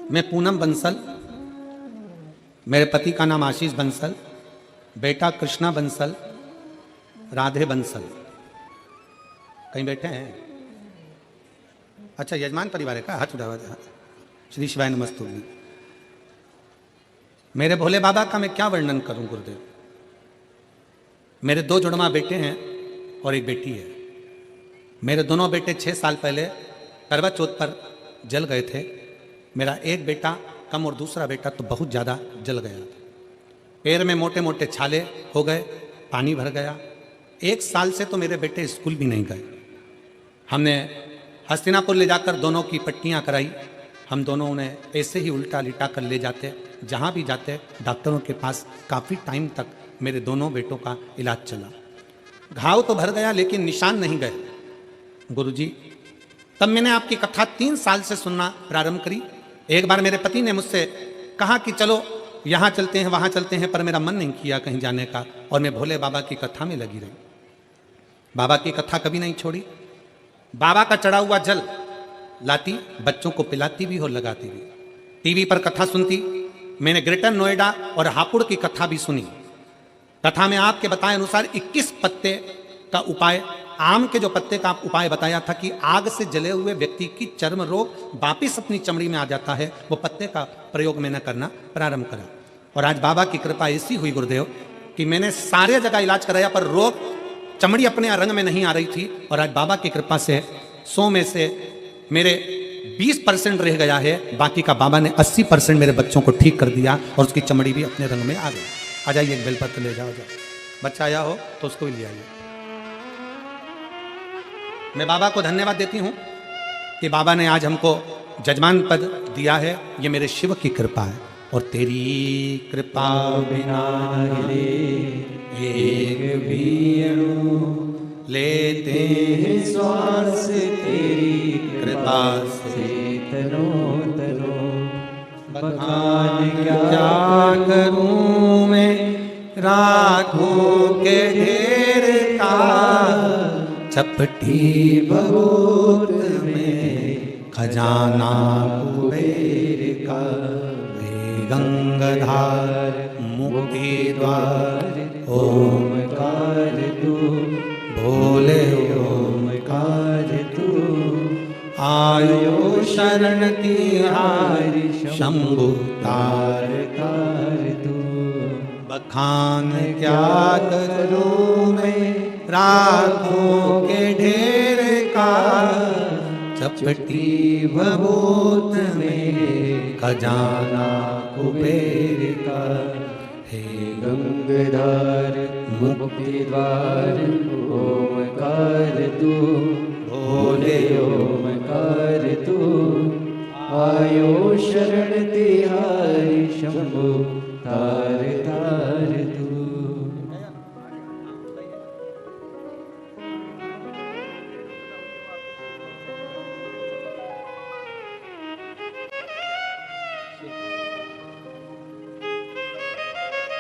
मैं पूनम बंसल, मेरे पति का नाम आशीष बंसल, बेटा कृष्णा बंसल, राधे बंसल। कहीं बैठे हैं? अच्छा, यजमान परिवार है का? हाथ उठावा, श्री शिवाय नमस्तुभ्यं। मेरे भोले बाबा का मैं क्या वर्णन करूं गुरुदेव। मेरे 2 जुड़वा बेटे हैं और एक बेटी है। मेरे दोनों बेटे 6 साल पहले करवा चौथ पर जल गए थे। मेरा एक बेटा कम और दूसरा बेटा तो बहुत ज़्यादा जल गया। पैर में मोटे मोटे छाले हो गए, पानी भर गया। 1 साल से तो मेरे बेटे स्कूल भी नहीं गए। हमने हस्तिनापुर ले जाकर दोनों की पट्टियाँ कराई। हम दोनों उन्हें ऐसे ही उल्टा लिटा कर ले जाते, जहाँ भी जाते डॉक्टरों के पास काफ़ी टाइम तक मेरे दोनों बेटों का इलाज चला। घाव तो भर गया लेकिन निशान नहीं गए। गुरुजी, तब मैंने आपकी कथा 3 साल से सुनना प्रारंभ करी। एक बार मेरे पति ने मुझसे कहा कि चलो यहाँ चलते हैं, वहाँ चलते हैं, पर मेरा मन नहीं किया कहीं जाने का, और मैं भोले बाबा की कथा में लगी रही। बाबा की कथा कभी नहीं छोड़ी। बाबा का चढ़ा हुआ जल लाती, बच्चों को पिलाती भी और लगाती भी। टीवी पर कथा सुनती। मैंने ग्रेटर नोएडा और हापुड़ की कथा भी सुनी। कथा में आपके बताए अनुसार 21 पत्ते का उपाय, आम के जो पत्ते का उपाय बताया था कि आग से जले हुए व्यक्ति की चर्म रोग वापिस अपनी चमड़ी में आ जाता है, वो पत्ते का प्रयोग मैंने करना प्रारंभ करा। और आज बाबा की कृपा ऐसी हुई गुरुदेव कि मैंने सारे जगह इलाज कराया, पर रोग, चमड़ी अपने रंग में नहीं आ रही थी। और आज बाबा की कृपा से 100 में से मेरे 20% रह गया है, बाकी का बाबा ने 80% मेरे बच्चों को ठीक कर दिया और उसकी चमड़ी भी अपने रंग में आ गई। आ जाइए, एक बेलपत्र ले जाओ, बच्चा आया हो तो उसको भी ले आइए। मैं बाबा को धन्यवाद देती हूँ कि बाबा ने आज हमको जजमान पद दिया है। ये मेरे शिव की कृपा है। और तेरी कृपा बिना एक भी अणु लेते हैं श्वास, तेरी कृपा से तनो तनो बखान क्या करूं मैं, राखों के ढेर का चपटी भगोत में खजाना कुबेर का। गंगाधार मुक्ति द्वार ओमकार तू, भोले ओमकार तू। आयो शरण तिहारी शंभु तार तार तू। बखान क्या करूं मैं, राखों के ढेर का चपटी भभूत में खजाना कुबेर का। हे गंगाधार मुक्ति द्वार ओमकार तू भोले ओमकार तू आयो शरण तिहारी शंभु तार तार तू।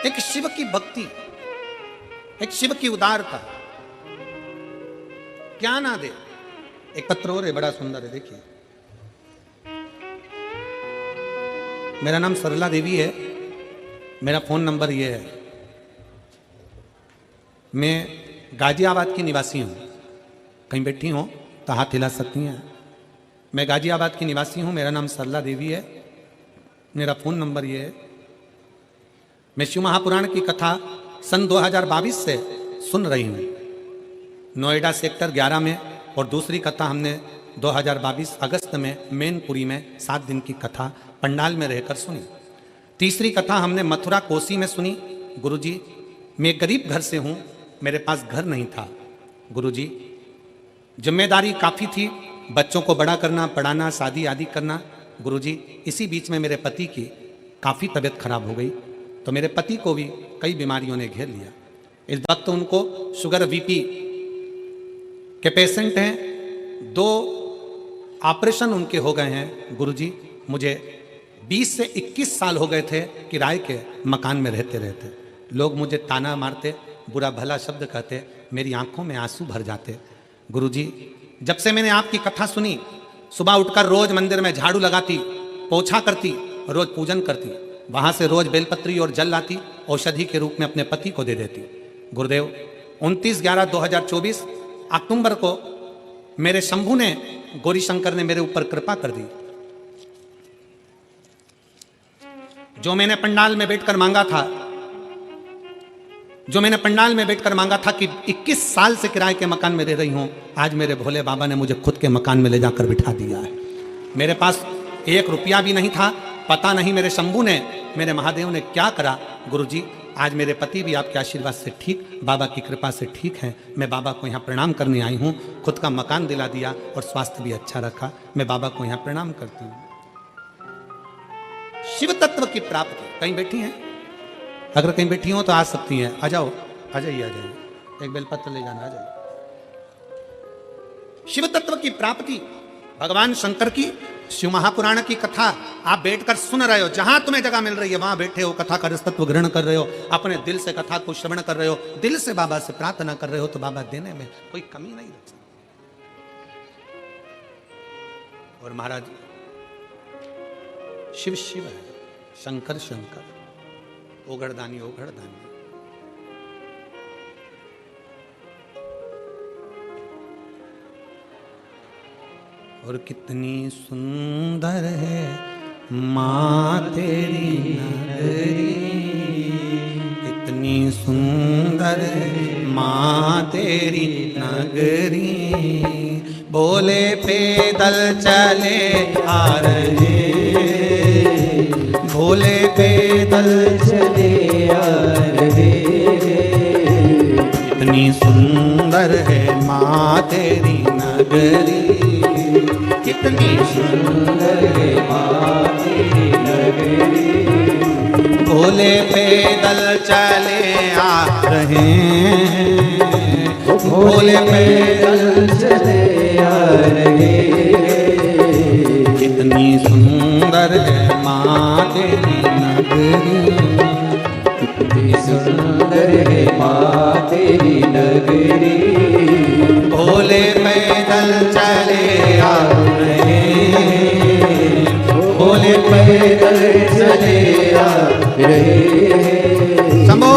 एक शिव की भक्ति, एक शिव की उदारता क्या ना दे। एक पत्र और है, बड़ा सुंदर है, देखिए। मेरा नाम सरला देवी है, मेरा फोन नंबर ये है। मैं गाजियाबाद की निवासी हूं। कहीं बैठी हो तो हाथ हिला सकती हैं। मैं गाजियाबाद की निवासी हूं, मेरा नाम सरला देवी है, मेरा फोन नंबर ये है। मैं शिव महापुराण की कथा सन 2022 से सुन रही हूँ, नोएडा सेक्टर 11 में, और दूसरी कथा हमने 2022 अगस्त में मैनपुरी में 7 दिन की कथा पंडाल में रहकर सुनी। तीसरी कथा हमने मथुरा कोसी में सुनी। गुरुजी, मैं गरीब घर से हूँ, मेरे पास घर नहीं था। गुरुजी, जिम्मेदारी काफ़ी थी, बच्चों को बड़ा करना, पढ़ाना, शादी आदि करना। गुरुजी, इसी बीच में मेरे पति की काफ़ी तबीयत खराब हो गई, तो मेरे पति को भी कई बीमारियों ने घेर लिया। इस वक्त उनको शुगर बीपी के पेशेंट हैं, 2 ऑपरेशन उनके हो गए हैं। गुरुजी, मुझे 20 से 21 साल हो गए थे किराए के मकान में रहते रहते। लोग मुझे ताना मारते, बुरा भला शब्द कहते, मेरी आंखों में आंसू भर जाते। गुरुजी, जब से मैंने आपकी कथा सुनी, सुबह उठकर रोज मंदिर में झाड़ू लगाती, पोछा करती, रोज पूजन करती, वहां से रोज बेलपत्री और जल लाती, औषधि के रूप में अपने पति को दे देती। गुरुदेव, 29/11/2024 अक्टूबर को मेरे शंभू ने, गौरी शंकर ने मेरे ऊपर कृपा कर दी। जो मैंने पंडाल में बैठकर मांगा था, कि 21 साल से किराए के मकान में रह रही हूं, आज मेरे भोले बाबा ने मुझे खुद के मकान में ले जाकर बिठा दिया है। मेरे पास 1 रुपया भी नहीं था, पता नहीं मेरे शंभू ने, मेरे महादेव ने क्या करा। गुरुजी, आज मेरे पति भी आपके आशीर्वाद से ठीक, बाबा की कृपा से ठीक हैं। मैं बाबा को यहाँ प्रणाम करने आई हूँ, खुद का मकान दिला दिया और स्वास्थ्य भी अच्छा रखा। मैं बाबा को यहाँ प्रणाम करती हूँ। शिव तत्व की प्राप्ति, कहीं बैठी हैं? अगर कहीं बैठी हो तो आ सकती हैं, आ जाओ, आ जाइए, आ जाइए, एक बेलपत्र ले जाना, आ जाइए। शिव तत्व की प्राप्ति, भगवान शंकर की शिव महापुराण की कथा आप बैठकर सुन रहे हो, जहां तुम्हें जगह मिल रही है वहां बैठे हो, कथा का रसतत्व ग्रहण कर रहे हो, अपने दिल से कथा को श्रवण कर रहे हो, दिल से बाबा से प्रार्थना कर रहे हो, तो बाबा देने में कोई कमी नहीं रखते। और महाराज, शिव शिव है, शंकर शंकर, ओघड़दानी ओघड़दानी। और कितनी सुंदर है माँ तेरी नगरी, कितनी सुंदर है माँ तेरी नगरी। भोले पैदल चले आ रहे, भोले पैदल चले आ रहे। कितनी सुंदर है माँ तेरी नगरी, कितनी सुंदर है माँ तेरी नगरी। भोले पैदल चले आ रहे हैं, भोले पैदल चले आ रहे। कितनी सुंदर है माँ तेरी नगरी, कितनी सुंदर है माँ तेरी नगरी। भोले पैदल चले आ रहे, भोले पैदल चले आ रहे। शंभो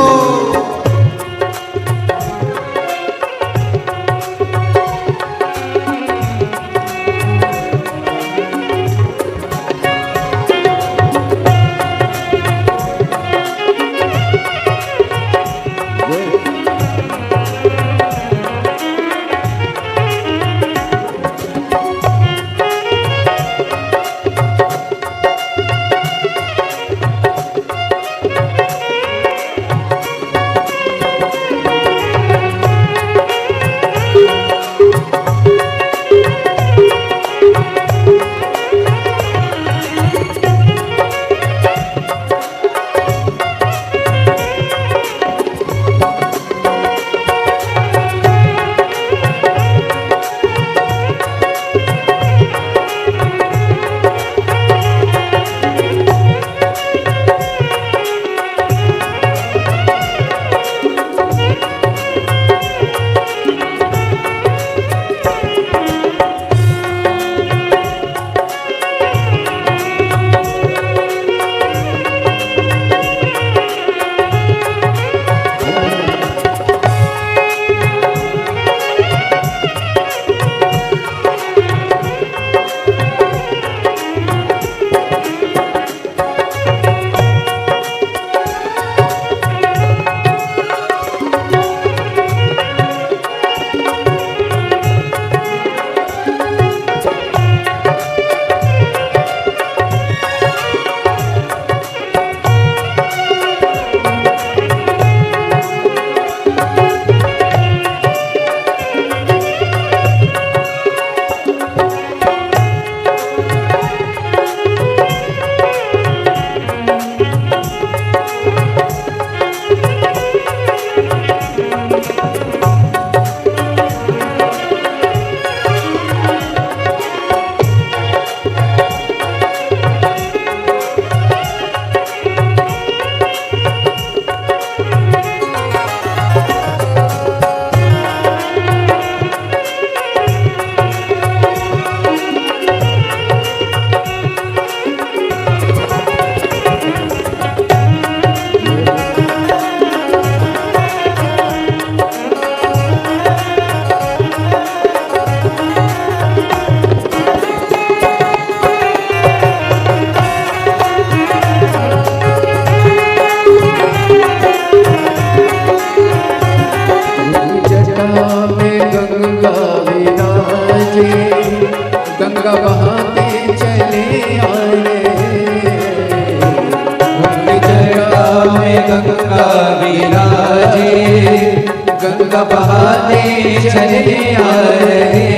बजाते चले आ रहे,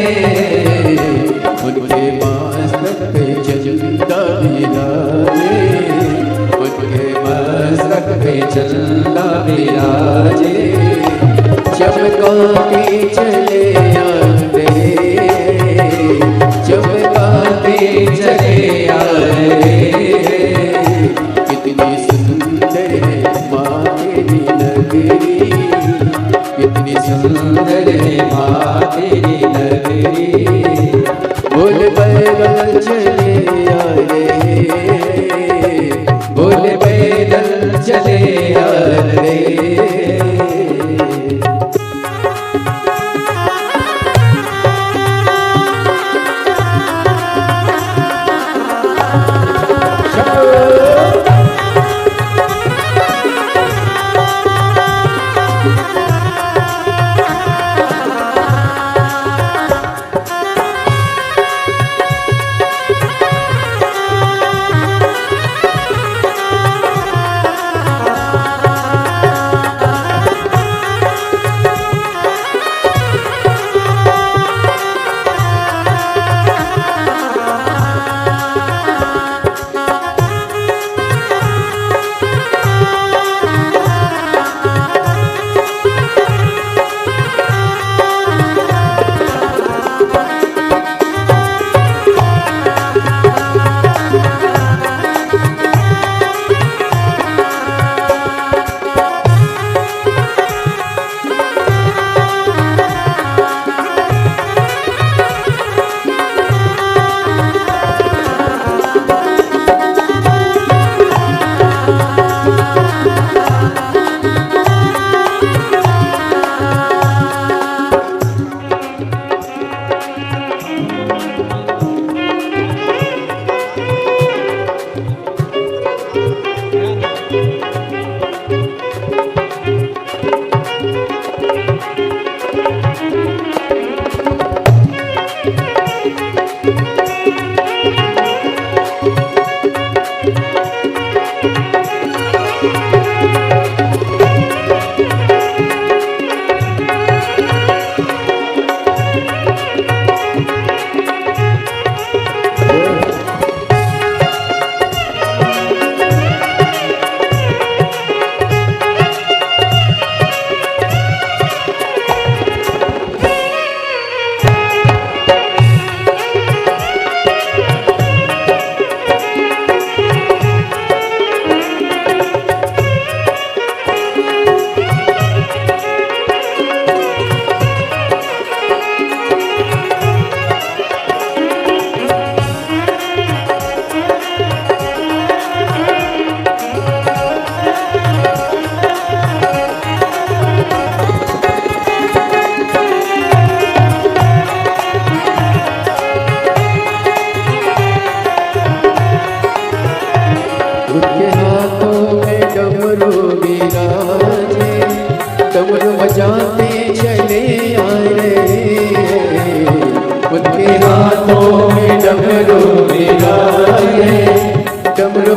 उनके मस्तक पे चंदा विराजे, उनके मस्तक पे चंदा विराजे, चमकाते चले आ रहे, चमकाते चले आ रहे। कितनी सुंदर है माँ तेरी नगरी, कितनी सुंदर है माँ तेरी नगरी। बोल पैदल चले आ रहे, बोल पैदल चले आ रहे।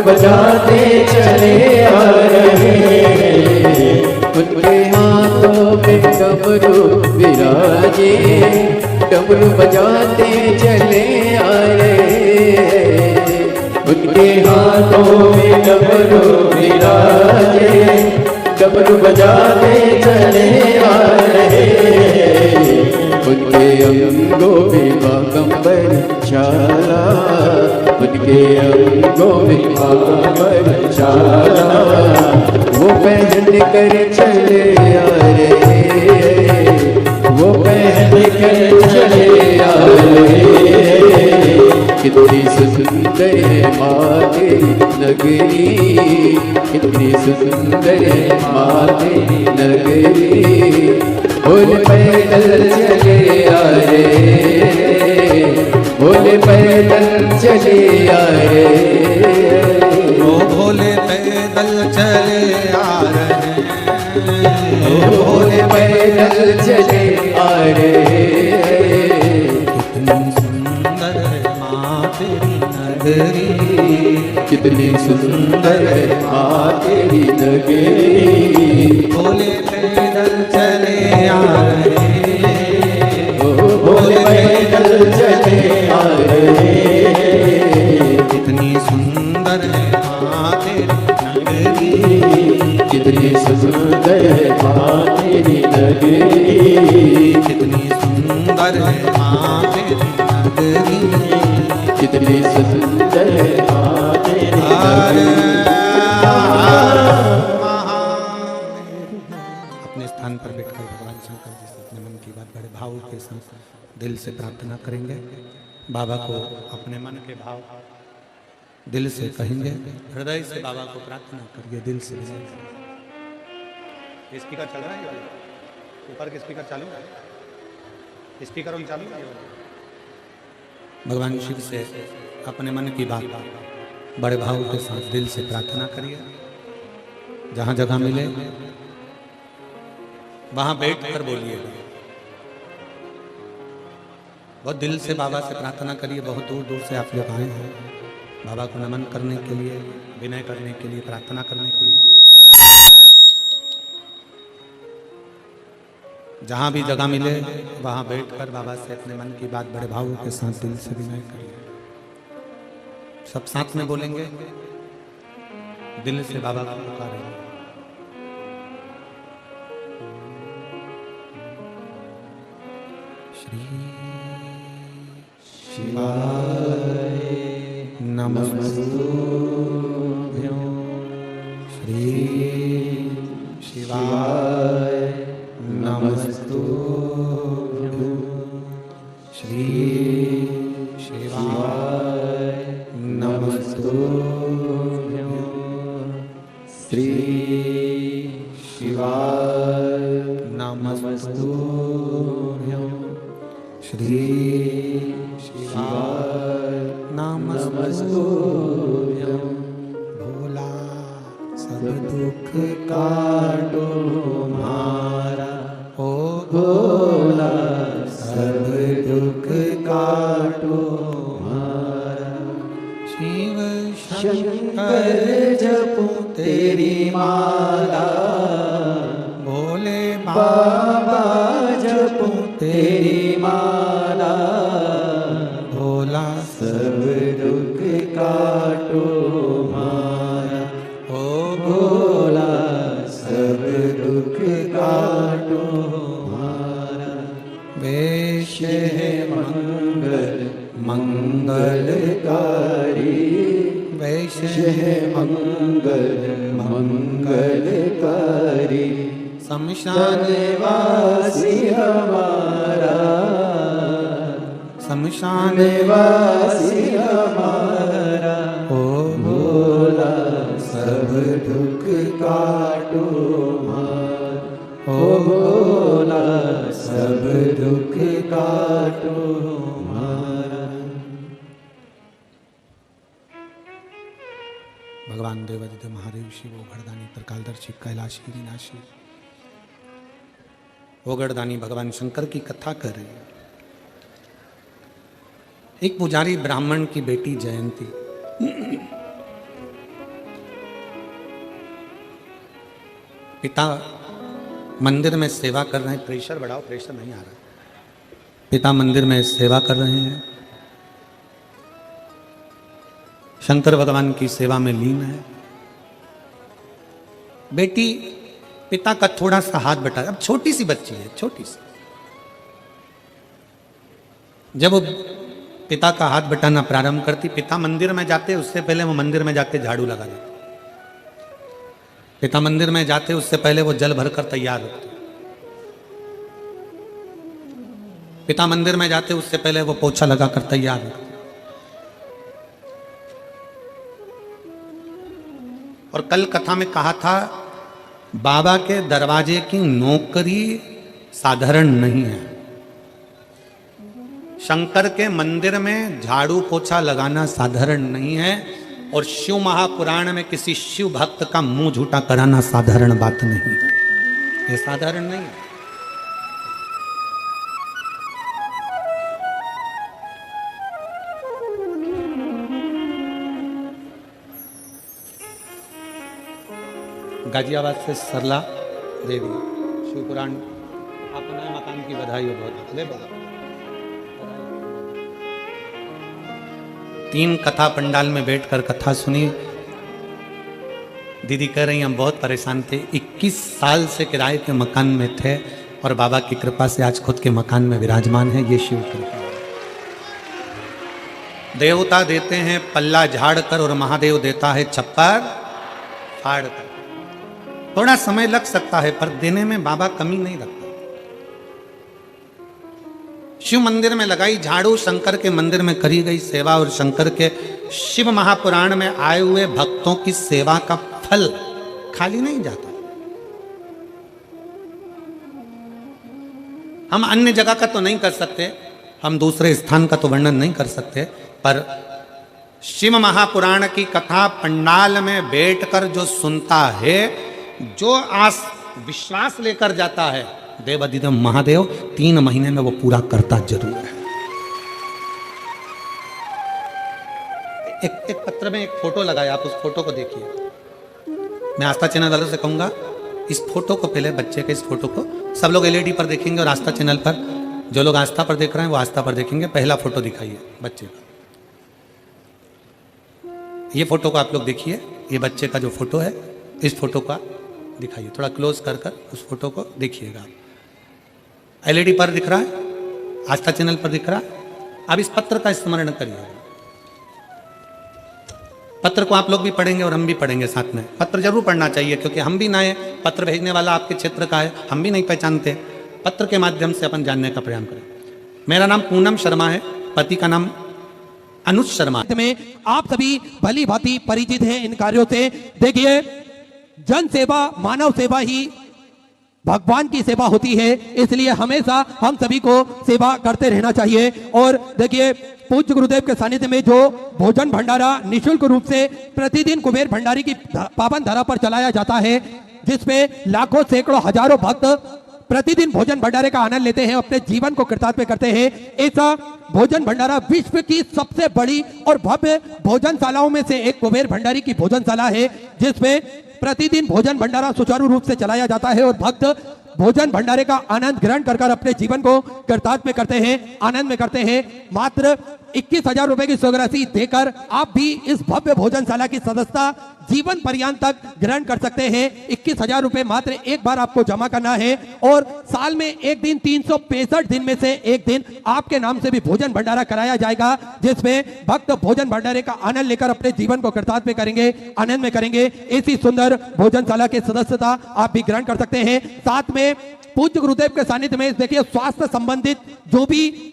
बजाते चले आ रहे, उनके हाथों में डमरू विराजे, डमरू बजाते चले आ रहे, उनके हाथों में डमरू विराजे, डमरू बजाते चले आ रहे, उनके अंगों में बागंबर छाला, उनके अंगों में बागंबर छाला, वो पहन कर चले आ रहे, वो पहन कर चले आ रहे। कितनी सुंदर है माँ तेरी नगरी, कितनी सुंदर है माँ तेरी नगरी। बोले पैदल चले आ रहे, बोले पैदल चले आ रहे, ओ भोले पैदल चले आ रहे, ओ भोले पैदल चले आ रहे। कितनी सुंदर है माँ तेरी नगरी, कितनी सुंदर है माँ तेरी नगरी। भोले पैदल चले आ रहे, ओ भोले पैदल चले आ रहे हैं। कितनी सुंदर है माँ तेरी नगरी, कितनी सुंदर है माँ तेरी नगरी, कितनी सुंदर है माँ तेरी नगरी, कितनी सुंदर है माँ तेरी नगरी। अपने स्थान पर बैठकर भगवान शंकर जी से अपने मन की बात बड़े भाव के साथ दिल से प्रार्थना करेंगे। बाबा को अपने मन के भाव दिल से कहेंगे, हृदय से बाबा को प्रार्थना करिए, दिल से। स्पीकर चल रहा है, ऊपर के स्पीकर चालू है, स्पीकर ऑन चालू है। भगवान शिव से अपने मन की बात बड़े भाव के साथ दिल से प्रार्थना करिए। जहाँ जगह मिले वहां बैठ कर बोलिएगा। बहुत दिल से बाबा से प्रार्थना करिए। बहुत दूर दूर से आप लोग आए हैं बाबा को नमन करने के लिए, विनय करने के लिए, प्रार्थना करने के लिए। जहां भी जगह मिले वहां बैठकर बाबा से अपने मन की बात बड़े भाव के साथ दिल से विनय करिए। सब साथ में बोलेंगे, दिल से बाबा को पुकारेंगे। श्री शिवाय नमस्तुभ्यो, श्री शिवाय नमस्तुभ्यो, श्री शिवाय नमस्तुभ्यो, श्री शिवाय नमस्तुभ्यो, श्री शिवाय नमस्तुभ्यो। भोला सब दुख काटो मारा, ओ भोला सब दुख काटो मारा। शिव शंकर जपो तेरी माला, भोले बाबा जपो तेरी माला। भोला सब दुख काटो मारा, ओ भोला सब दुख काटो मारा। वेश है मंगल मंगलकारी, वैश है मंगल मंगलकारी। शमशान वासी हमारा, शमशान वासी हमारा। ओ भोला सब दुख काटो मारा, ओ भोला सब दुख काटो मारा। भगवान देवादित्य महादेव शिव ओगढ़दानी त्रिकालदर्शी कैलाशी विनाशी ओगढ़दानी भगवान शंकर की कथा कर रहे हैं। एक पुजारी ब्राह्मण की बेटी जयंती पिता मंदिर में सेवा कर रहे हैं। प्रेशर बढ़ाओ, प्रेशर नहीं आ रहा। पिता मंदिर में सेवा कर रहे हैं, शंकर भगवान की सेवा में लीन है। बेटी पिता का थोड़ा सा हाथ बटा, अब छोटी सी बच्ची है, छोटी सी। जब वो पिता का हाथ बटाना प्रारंभ करती, पिता मंदिर में जाते उससे पहले वो मंदिर में जाके झाड़ू लगा देते। पिता मंदिर में जाते उससे पहले वो जल भरकर तैयार होते। पिता मंदिर में जाते उससे पहले वो पोछा लगाकर तैयार होते। और कल कथा में कहा था बाबा के दरवाजे की नौकरी साधारण नहीं है। शंकर के मंदिर में झाड़ू पोछा लगाना साधारण नहीं है, और शिव महापुराण में किसी शिव भक्त का मुंह झूठा कराना साधारण बात नहीं है। ये साधारण नहीं है। गाजियाबाद से सरला देवी शिवपुराण आपको नए मकान की बधाई हो बहुत। ले बाबा। 3 कथा पंडाल में बैठकर कथा सुनी। दीदी कह रही हम बहुत परेशान थे, 21 साल से किराए के मकान में थे और बाबा की कृपा से आज खुद के मकान में विराजमान है। ये शिव कृपा। देवता देते हैं पल्ला झाड़ कर और महादेव देता है छप्पर फाड़ कर। थोड़ा समय लग सकता है पर देने में बाबा कमी नहीं रखता। शिव मंदिर में लगाई झाड़ू, शंकर के मंदिर में करी गई सेवा और शंकर के शिव महापुराण में आए हुए भक्तों की सेवा का फल खाली नहीं जाता। हम अन्य जगह का तो नहीं कर सकते, हम दूसरे स्थान का तो वर्णन नहीं कर सकते, पर शिव महापुराण की कथा पंडाल में बैठकर जो सुनता है, जो आस विश्वास लेकर जाता है, देवाधिदेव महादेव 3 महीने में वो पूरा करता जरूर है। एक पत्र में एक फोटो लगाया, आप उस फोटो को देखिए। मैं आस्था चैनल वालों से कहूंगा, इस फोटो को पहले, बच्चे के इस फोटो को सब लोग एलईडी पर देखेंगे और आस्था चैनल पर जो लोग आस्था पर देख रहे हैं वो आस्था पर देखेंगे। पहला फोटो दिखाइए बच्चे का। ये फोटो को आप लोग देखिए, ये बच्चे का जो फोटो है, इस फोटो का दिखाइए, थोड़ा क्लोज कर कर उस फोटो को देखिएगा। एलईडी पर दिख रहा है, आस्था चैनल पर दिख रहा है। अब इस पत्र का स्मरण करिए। पत्र को आप लोग भी पढ़ेंगे और हम भी पढ़ेंगे साथ में। पत्र जरूर पढ़ना चाहिए क्योंकि हम भी नए, पत्र भेजने वाला आपके क्षेत्र का है, हम भी नहीं पहचानते। पत्र के माध्यम से अपन जानने का प्रयास करें। मेरा नाम पूनम शर्मा है, पति का नाम अनुज शर्मा। में आप सभी भली भांति परिचित हैं इन कार्यों से। देखिए, जन सेवा, मानव सेवा ही भगवान की सेवा होती है, इसलिए हमेशा हम सभी को सेवा करते रहना चाहिए। और देखिए, पूज्य गुरुदेव के सानिध्य में जो भोजन भंडारा निःशुल्क रूप से प्रतिदिन कुबेर भंडारी की पावन धरा पर चलाया जाता है, जिसमें लाखों सैकड़ों हजारों भक्त प्रतिदिन भोजन भंडारे का आनंद लेते हैं, अपने जीवन को कृतार्थ करते हैं। ऐसा भोजन भंडारा विश्व की सबसे बड़ी और भव्य भोजनशालाओं में से एक कुबेर भंडारी की भोजनशाला है, जिसमें प्रतिदिन भोजन भंडारा सुचारू रूप से चलाया जाता है और भक्त भोजन भंडारे का आनंद ग्रहण कर कर अपने जीवन को कृतार्थ में करते हैं, आनंद में करते हैं। मात्र 21,000 रुपए की स्वराशि देकर आप भी इस भव्य भोजनशाला की सदस्यता जीवन पर्यंत तक ग्रहण कर सकते हैं। 21,000 रुपए मात्र एक बार आपको जमा करना है और साल में एक दिन, 365 दिन में से एक दिन आपके नाम से भी भोजन भंडारा कराया जाएगा, जिसमें भक्त भोजन भंडारे का आनंद लेकर अपने जीवन को कृतार्थ में करेंगे, आनंद में करेंगे। ऐसी सुंदर भोजनशाला की सदस्यता आप भी ग्रहण कर सकते हैं। साथ में पूज्य गुरुदेव के सानिध्य में देखिए, स्वास्थ्य संबंधित जो भी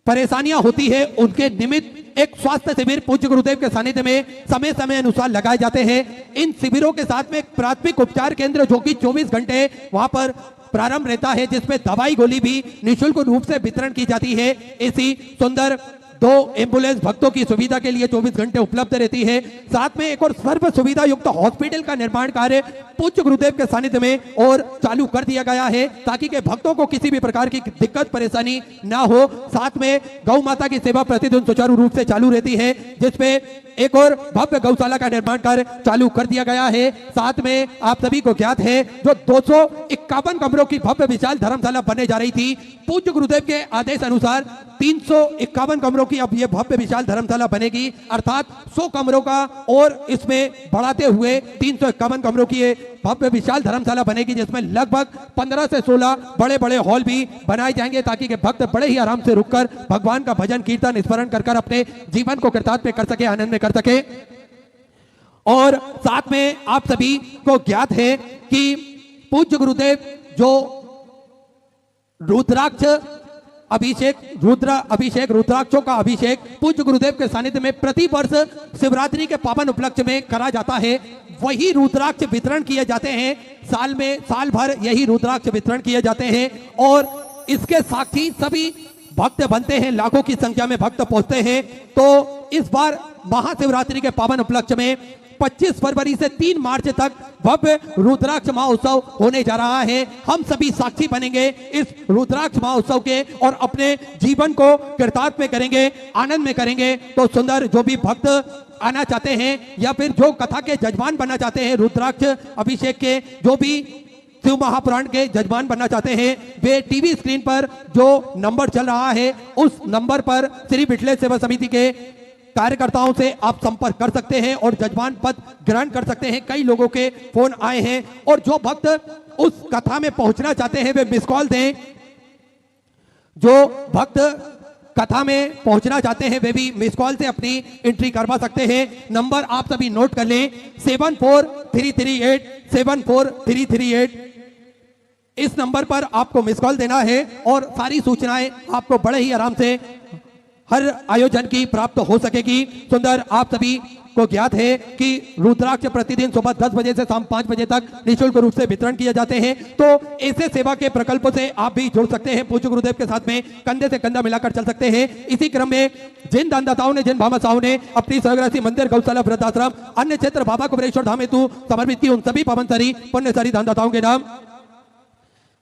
परेशानियां होती है उनके निमित्त एक स्वास्थ्य शिविर पूज्य गुरुदेव के सानिध्य में समय समय अनुसार लगाए जाते हैं। इन शिविरों के साथ में एक प्राथमिक उपचार केंद्र जो कि 24 घंटे वहां पर प्रारंभ रहता है, जिसमें दवाई गोली भी निःशुल्क रूप से वितरण की जाती है। ऐसी सुंदर 2 एम्बुलेंस भक्तों की सुविधा के लिए 24 घंटे उपलब्ध रहती है। साथ में एक और सर्व सुविधा युक्त हॉस्पिटल का निर्माण कार्य पूज्य गुरुदेव के सानिध्य में और चालू कर दिया गया है, ताकि के भक्तों को किसी भी प्रकार की दिक्कत परेशानी ना हो। साथ में गौ माता की सेवा प्रतिदिन सुचारू रूप से चालू रहती है, जिसमें एक और भव्य गौशाला का निर्माण कार्य चालू कर दिया गया है। साथ में आप सभी को ज्ञात है, जो 251 कमरों की भव्य विशाल धर्मशाला बनने जा रही थी, पूज्य गुरुदेव के आदेश अनुसार 351 कमरों की अब ये भव्य विशाल धर्मशाला बनेगी, अर्थात 100 कमरों का और इसमें बढ़ाते हुए 351 कमरों की ये भव्य विशाल धर्मशाला बनेगी, जिसमें लगभग 15 से 16 बड़े बड़े हॉल भी बनाए जाएंगे, ताकि के भक्त बड़े ही आराम से रुककर भगवान का भजन कीर्तन स्मरण कर कर अपने जीवन को कृतार्थ में कर सके, आनंद में कर सके। और साथ में आप सभी को ज्ञात है कि पूज्य गुरुदेव जो रुद्राक्ष अभिषेक, रुद्राक्षों का अभिषेक पूज्य गुरुदेव के सानिध्य में प्रति वर्ष शिवरात्रि के पावन उपलक्ष्य में करा जाता है। वही रुद्राक्ष वितरण किए जाते हैं, साल भर यही रुद्राक्ष वितरण किए जाते हैं और इसके साक्षी सभी भक्त बनते हैं, लाखों की संख्या में भक्त पहुंचते हैं। तो इस बार महाशिवरात्रि के पावन उपलक्ष्य में 25 फरवरी से 3 मार्च तक भव्य रुद्राक्ष महोत्सव होने जा रहा है। हम सभी साक्षी बनेंगे इस रुद्राक्ष महोत्सव के और अपने जीवन को कृतार्थ में करेंगे, आनंद में करेंगे। तो सुंदर जो भी भक्त आना चाहते हैं या फिर जो कथा के जजमान बनना चाहते हैं, रुद्राक्ष अभिषेक के जो भी शिव महापुराण के जजमान बनना चाहते हैं, वे टीवी स्क्रीन पर जो नंबर चल रहा है उस नंबर पर श्री बिटले सेवा समिति के कार्यकर्ताओं से आप संपर्क कर सकते हैं और जजमान पद ग्रहण कर सकते हैं। कई लोगों के फोन आए हैं और जो भक्त उस कथा में पहुंचना चाहते हैं वे मिस कॉल दें। जो भक्त कथा में पहुंचना चाहते हैं वे भी मिस कॉल से अपनी एंट्री करवा सकते हैं। नंबर आप सभी नोट कर लें 74338 इस नंबर पर आपको मिस कॉल देना है और सारी सूचनाएं आपको बड़े ही आराम से हर आयोजन की प्राप्त हो सकेगी। सुंदर आप सभी को ज्ञात है कि रुद्राक्ष प्रतिदिन सुबह 10 बजे से शाम 5 बजे तक निःशुल्क रूप से वितरण किए जाते हैं। तो ऐसे सेवा के प्रकल्पों से आप भी जुड़ सकते हैं, पूज्य गुरुदेव के साथ में कंधे से कंधा मिलाकर चल सकते हैं। इसी क्रम में जिन दानदाताओं ने, जिन भामाशाहों ने अपनी स्वग्रासी मंदिर, गौशाला, वृद्धाश्रम, अन्य क्षेत्र बाबा कुबेरेश्वर धाम हेतु समर्पित की, उन सभी पावनसरी पुण्यसरी दानदाताओं के नाम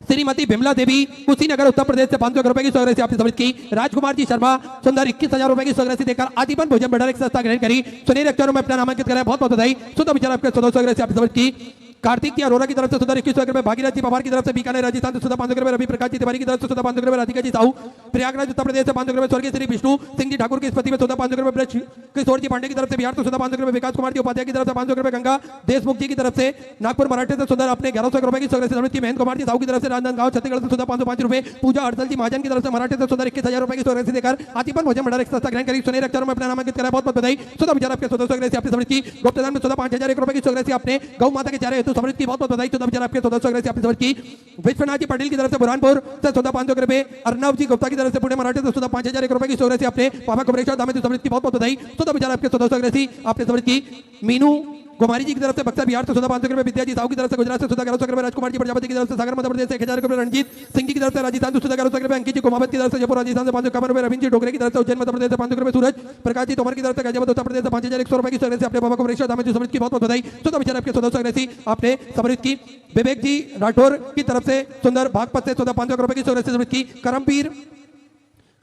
श्रीमती बिमला देवी कुशीनगर उत्तर प्रदेश से 500 रुपए की स्वग्रासी आपने समर्पित की। राजकुमार जी शर्मा सुंदर 21,000 रुपए की स्वग्रासी देकर आजीवन भोजन भंडार की संस्था ग्रहण करी। सुनील अक्षरों में अपना नामांकित कराया, बहुत बहुत बधाई। सुंदर विचार आपके स्वग्रासी आपने समर्पित की। कार्तिक की अरोरा की तरफ से सुंदर 21 रुपए, भागीरथ जी पवार की तरफ से बीकानेर राजस्थान से सुधा 500 रुपए, रवि प्रकाश जी तिवारी की तरफ से सुधा 500 रुपए, राधिका जी साहू प्रयागराज उत्तर प्रदेश से 500 रुपए, स्वर्गीय श्री विष्णु सिंह जी ठाकुर की स्मृति में सुधा 500 रुपए, ब्रज किशोर जी पांडे की तरफ से बिहार से सुधा 500 रुपए, विकास कुमार जी उपाध्याय की तरफ से 500 रुपए, गंगा देशमुख जी की तरफ से नागपुर मराठे से सुंदर अपने 1100 रुपए की स्वग्रासी समर्पित की। महेंद्र कुमार जी साहू की तरफ से राजनांदगांव छत्तीसगढ़ से सुधा 505 रुपए, पूजा हड़सल जी महाजन की तरफ से मराठे से सुंदर 21,000 रुपए की स्वग्रासी देकर आजीवन भोजन भंडार की संस्था ग्रहण करी। सुनील अक्षरों में अपना नामांकित कराया, बहुत बहुत बधाई। सुधा विचार आपके स्वग्रासी आपने समर्पित की। गुप्तदान में सुधा 5,000 रुपए की स्वग्रासी आपने गौ माता के चारे हेतु समर्पित की, बहुत बहुत बधाई। सुधा विचार आपके स्वग्रासी आपने समर्पित की। विश्वनाथ जी पटेल की तरफ से बुरहानपुर से सुधा 500 रुपए, अर्नव जी गुप्ता की तरफ से पुणे मराठे से सुधा 5,000 रुपए की स्वग्रासी आपने बाबा कुबेरेश्वर धाम हेतु समर्पित की, बहुत बहुत बधाई। सुधा विचार आपके स्वग्रासी आपने समर्पित की। मीनू कुमारी जी की तरफ से बक्सर बिहार से सुधा 500 रुपए, विद्या जी साहू की तरफ से गुजरात से सुधा 1100 रुपए, राजकुमार जी प्रजापति की तरफ से सागर मध्य प्रदेश से 1000 रुपए, रणजीत सिंह जी की तरफ से राजस्थान से सुधा 1100 रुपए, अंकित जी कुमावत की तरफ से जयपुर राजस्थान से 500 रुपए, रविंद्र जी डोगरे की तरफ से उज्जैन मध्य प्रदेश से 500 रुपए, सूरज प्रकाश जी तोमर की तरफ से गाजियाबाद उत्तर प्रदेश से 5,100 रुपए की स्वग्रासी अपने बाबा कुबेरेश्वर धाम हेतु समर्पित की, बहुत बहुत बधाई। सुधा विचार आपके स्वग्रासी आपने समर्पित की। विवेक जी राठौर की तरफ से सुंदर बागपत से सुधा 500 रुपए की स्वग्रासी समर्पित की।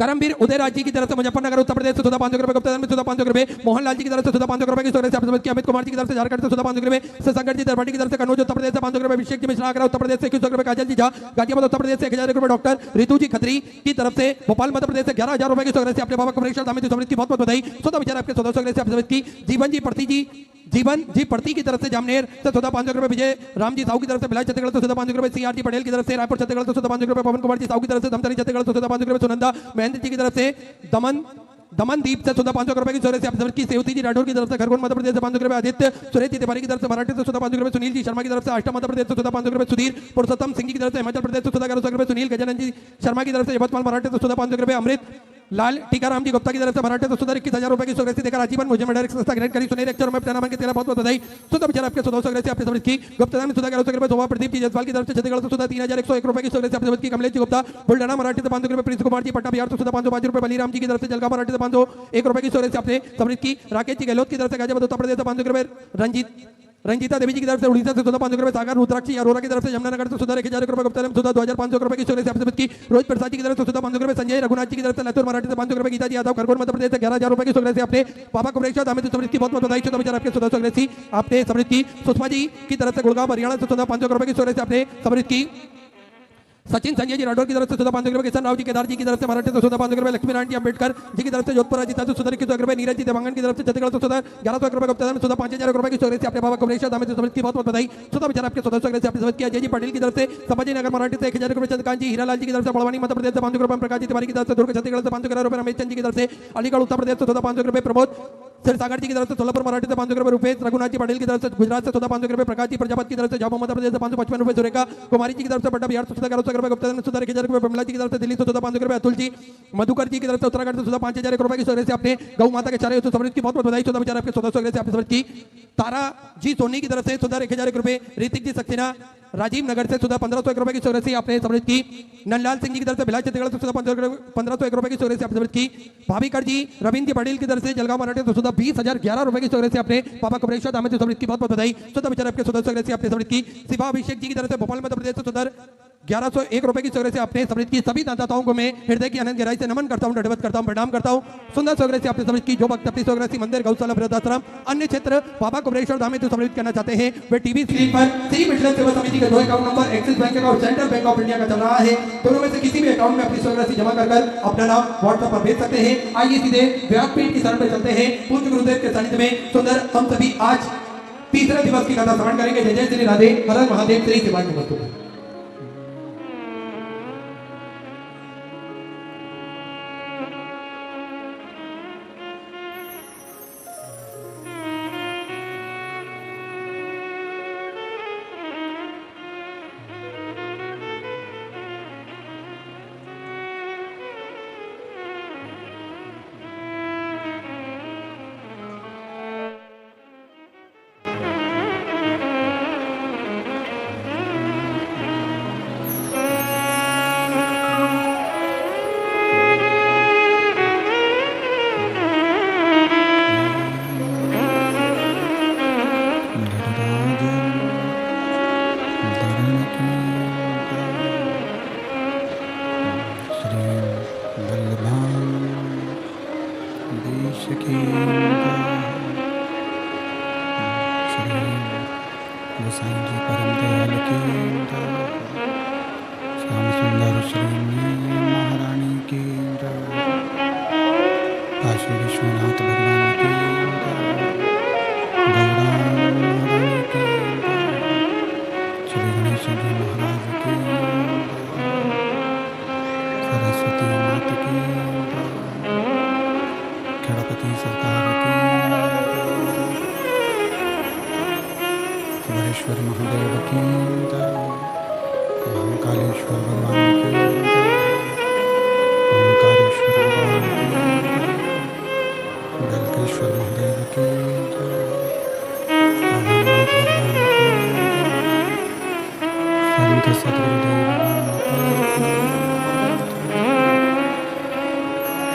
करमवीर उदयराज जी की तरफ से मुजफ्फरनगर उत्तर प्रदेश से सुधा 500 रुपए, गुप्तदान में सुधा 500 रुपए, मोहनलाल जी की तरफ से सुधा 500 रुपए की स्वग्रासी आपने समर्पित की। अमित कुमार जी की तरफ से झारखंड से सुधा 500 रुपए, शंकर जी दरभंगा की तरफ से कन्नौज उत्तर प्रदेश से 500 रुपए, अभिषेक जी मिश्रा आगरा उत्तर प्रदेश से 21 रुपए, काजल जी झा गाजियाबाद उत्तर प्रदेश से 1000 रुपए, डॉक्टर रितु जी खत्री की तरफ से भोपाल मध्य प्रदेश से 11,000 रुपए की स्वग्रासी अपने बाबा कुबेरेश्वर धाम हेतु समर्पित की, बहुत बहुत बधाई। सुधा विचार आपके स्वग्रासी आपने समर्पित की। जीवन जी प्रति की तरफ से जामनेर से सुधा 500 रुपए, विजय राम जी साहू की तरफ से भिलाई छत्तीसगढ़ से सुधा 500 रुपए, सीआर जी पटेल की तरफ से रायपुर छत्तीसगढ़ से सुधा 500 रुपए, पवन कुमार जी साहू की तरफ से धमतरी छत्तीसगढ़ से सुधा 500 रुपए, सुनंदा महेंद्र जी की तरफ से दमनदीप से सुधा 500 रुपए की स्वग्रासी आपने समर्पित की। सेवती जी राठौर की तरफ से खरगोन मध्य प्रदेश से 500 रुपए, आदित्य सुरेश जी तिवारी की तरफ से मराठी से सुधा 500 रुपए, सुनील जी शर्मा की तरफ से अष्टम मध्य प्रदेश से सुधा 500 रुपए, सुधीर पुरुषोत्तम सिंह जी की तरफ से हिमाचल प्रदेश से सुधा 1100 रुपए, सुनील गजानन जी शर्मा की तरफ से यवतमाल मराठी से सुधा 500 रुपए, अमृत लाल टीकाराम जी गुप्ता की तरफ से मराठे से सुधा 21,000 रुपए की स्वग्रासी देकर आजीवन भोजन भंडार की संस्था ग्रहण करी। सुनील अक्षरों में अपना नामांकित किया, बहुत बहुत बधाई। सुधा विचार आपके स्वग्रासी आपने समर्पित की। गुप्तदान में सुधा 1100 रुपए, शोभा प्रदीप जी जसवाल की तरफ से छत्तीसगढ़ से सुधा 3,101 रुपए की स्वग्रासी आपने समर्पित की। कमलेश जी गुप्ता बुल्ढाना मराठी से 500 रुपए, प्रिंस कुमार जी पटना बिहार से सुधा 505 रुपए, बलीराम जी की तरफ से जलगांव मराठी से 501 रुपए की स्वग्रासी आपने समर्पित की। राकेश जी गहलोत की तरफ से गाजियाबाद उत्तर प्रदेश से 500 रुपए, रंजीता देवी जी की तरफ से उड़ीसा से सुधा 500 रुपए, सागर रुद्राक्षी अरोरा की तरफ से यमुनानगर से सुधा 1,000 रुपए, गुप्तदान सुधा 2,500 रुपए की स्वग्रासी आपने समर्पित की। रोहित प्रसाद जी की तरफ से सुधा 500 रुपए, संजय रघुनाथ जी की तरफ से लातूर मराठी से 500 रुपए, गीता जी यादव खरगोन मध्य प्रदेश से 11,000 रुपए की स्वग्रासी आपने बाबा कुबेरेश्वर धाम हेतु समर्पित की, बहुत बहुत बधाई। सुधा विचार आपके स्वग्रासी आपने समर्पित की। सुषमा जी की तरफ से गुड़गांव हरियाणा से सुधा 500 रुपए की स्वग्रासी आपने समर्पित की। सचिन संजय जी राठौर की तरफ से सुधा 500 रुपए, किशन राव जी केदार जी की तरफ से मराठी से सुधा 500 रुपए, लक्ष्मी नारायण जी अंबेडकर जी की तरफ से जोधपुर राजस्थान से सुधा 21 रुपए, नीरज जी देवांगन की तरफ से छत्तीसगढ़ से सुधा 1100 रुपए, गुप्तदान में सुधा 5,000 रुपए की स्वग्रासी अपने बाबा कुबेरेश्वर धाम हेतु समर्पित की, बहुत बहुत बधाई। सुधा विचार आपके स्वग्रासी आपने समर्पित किया। जय जी पटेल की तरफ से संभाजी नगर मराठी से 1,000 रुपए, चंद्रकांत जी हीरालाल जी की तरफ से बड़वानी मध्य प्रदेश से 500 रुपए, प्रकाश जी तिवारी की तरफ से दुर्ग छत्तीसगढ़ से 500 रुपए, रमेश चंद जी की तरफ से अलीगढ़ उत्तर प्रदेश से सुधा 500 रुपए, प्रमोद सिरसागर जी की तरफ से सोलापुर मराठी से 500 रुपए, रुपेश रघुनाथ जी पटेल की तरफ से गुजरात से सुधा 500 रुपए, प्रकाश जी प्रजापति की तरफ से झाबुआ मध्य प्रदेश से 555 रुपए, सुरेखा कुमारी जी की तरफ से पटना बिहार से सुधा 1100 रुपए, गुप्तदान में सुधा 1,000 रुपए, बिमला जी की तरफ से दिल्ली से सुधा 500 रुपए, अतुल जी मधुकर जी की तरफ से उत्तराखंड से सुधा 5,000 रुपए की स्वग्रासी आपने गौ माता के चारे हेतु समर्पित की, बहुत बहुत बधाई। सुधा विचार आपके स्वग्रासी आपने समर्पित की। तारा जी सोनी की तरफ से सुधा 1,000 रुपए, ऋतिक जी सक्सेना राजीव नगर से सुधा 1,501 रुपए की स्वग्रासी आपने समर्पित की। नंदलाल सिंह जी की तरफ से भिलाई छत्तीसगढ़ से सुधा 1,501 रुपए की स्वग्रासी आपने समर्पित की। भाभी जी रविंद्र पटेल की तरफ से जलगांव मराठी से सुधा 20,011 रुपए की स्वग्रासी आपने बाबा कुबेरेश्वर धाम हेतु समर्पित की, बहुत बहुत बधाई। सुधा विचार आपके स्वग्रासी आपने समर्पित की। शिवा अभिषेक जी की तरफ से भोपाल मध्य प्रदेश से सुधा 1101 रुपए की सौगरे से अपने समृद्ध की सभी दाताओं को मैं हृदय की अनंत गहराई से नमन करता हूँ, दंडवत करता हूँ, प्रणाम करता हूँ। सुंदर सौगरे से अपने समृद्ध की जो भक्त अपनी सौगरे मंदिर, गौशाला, वृद्धाश्रम, अन्य क्षेत्र बाबा कुबरेश्वर धाम में तो समृद्ध करना चाहते हैं, वे टीवी स्क्रीन पर श्री मिशन सेवा समिति का जो अकाउंट नंबर एक्सिस बैंक का और सेंट्रल बैंक ऑफ इंडिया का चल रहा है, दोनों में से किसी भी अकाउंट में अपनी सौगरे जमा कर अपना नाम व्हाट्सएप पर भेज सकते हैं। आइए सीधे व्यासपीठ की शरण में चलते हैं। पूज्य गुरुदेव के सानिध्य में सुंदर हम सभी आज तीसरे दिवस की कथा श्रवण करेंगे। जय जय श्री राधे, हर हर महादेव, श्री शिवाय नमस्तु। गोसाई जी परम दयाल की श्याम सुंदर श्री महारानी की काशी विश्वनाथ भगवान की गौरा महारानी की श्री गणेश जी महाराज की सरस्वती माता की गणपति सरकार की सुरेश्वर महादेव की महाकालेश्वर भगवान की ओंकारेश्वर भगवान की गलकेश्वर महादेव की भगवान की संत सतगुरुदेव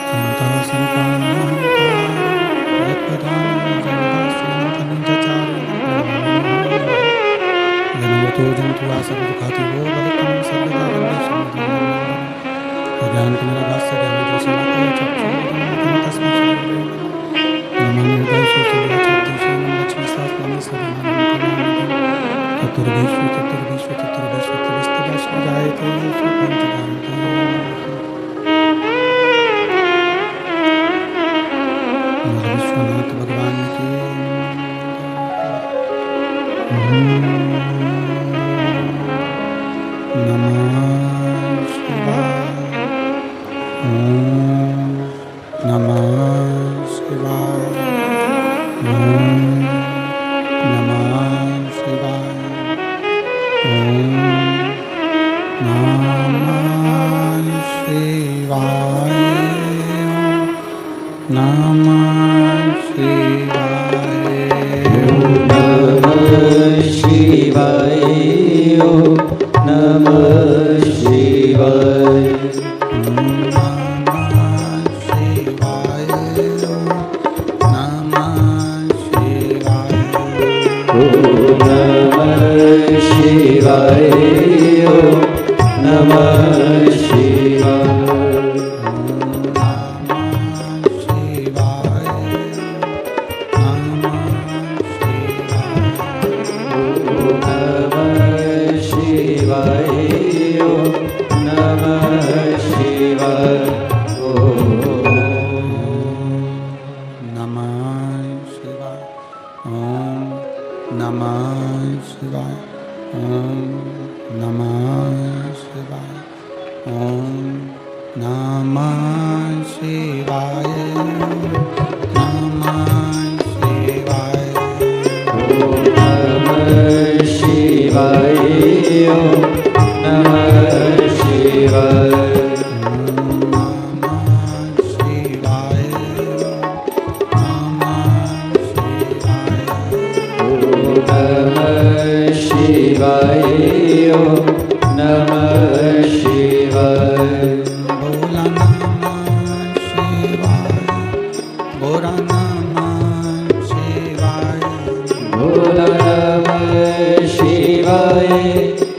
चिंता संपन्न तो जंतु आसर दुखाती वो बलकम सर्वदा वंदे अज्ञान के मेरा दास ज्ञान जो समाता चक्षु तस्मै नमः हृदय से छत्ती से लक्ष्मी शास्त्र सर्वनाम चतुर्विश्व चतुर्विश्व चतुर्विश्व चतुर्विश्व जायते पंचगायते विश्वनाथ भगवान की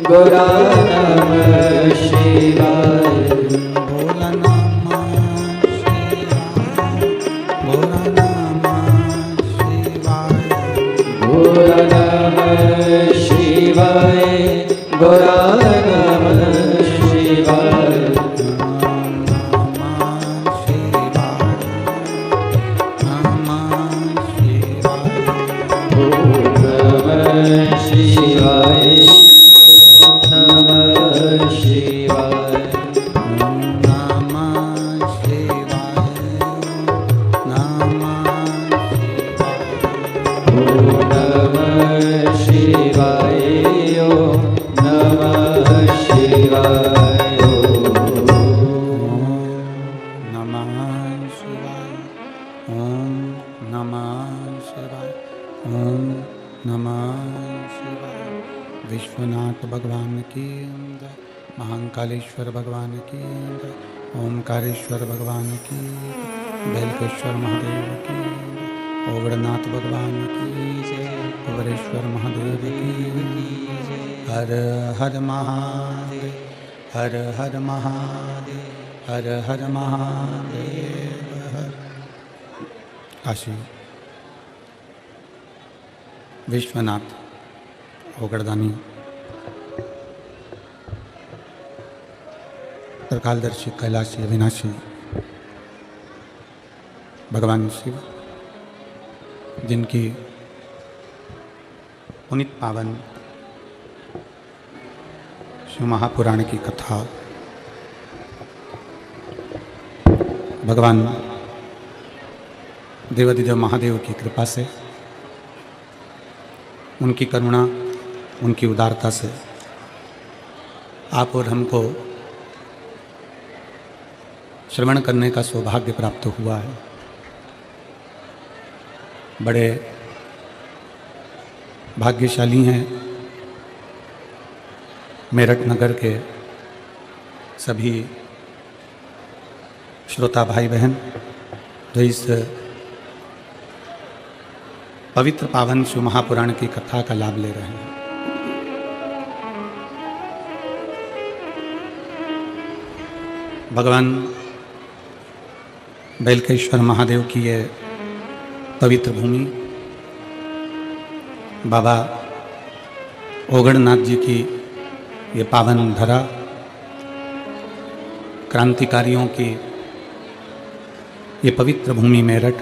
Gora Namah महाकालेश्वर भगवान की, ओमकारेश्वर भगवान की, बेलकेश्वर महादेव की, ओगड़नाथ भगवान की, कुबरेश्वर महादेव की। हर हर महादेव, हर हर महादेव, हर हर महादेव। काशी विश्वनाथ ओगड़दानी त्रिकालदर्शी कैलाशी अविनाशी भगवान शिव, जिनकी पुनीत पावन शिव महापुराण की कथा भगवान देवाधिदेव महादेव की कृपा से, उनकी करुणा, उनकी उदारता से आप और हमको श्रवण करने का सौभाग्य प्राप्त हुआ है। बड़े भाग्यशाली हैं मेरठ नगर के सभी श्रोता भाई बहन जो इस पवित्र पावन शिव महापुराण की कथा का लाभ ले रहे हैं। भगवान बेलकेश्वर महादेव की ये पवित्र भूमि, बाबा ओगड़नाथ जी की ये पावन धरा, क्रांतिकारियों की ये पवित्र भूमि मेरठ,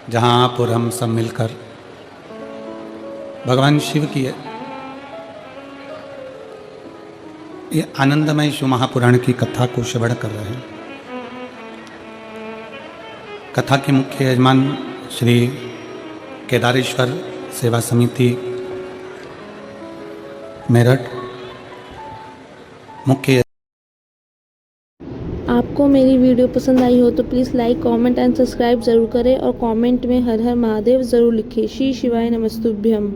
जहाँ आप और हम सब मिलकर भगवान शिव की ये आनंदमय शिव महापुराण की कथा को श्रवण कर रहे हैं। कथा के मुख्य यजमान श्री केदारेश्वर सेवा समिति मेरठ मुख्य। आपको मेरी वीडियो पसंद आई हो तो please like, comment and subscribe ज़रूर करें और कमेंट में हर हर महादेव ज़रूर लिखें। श्री शिवाय नमस्तुभ्यम।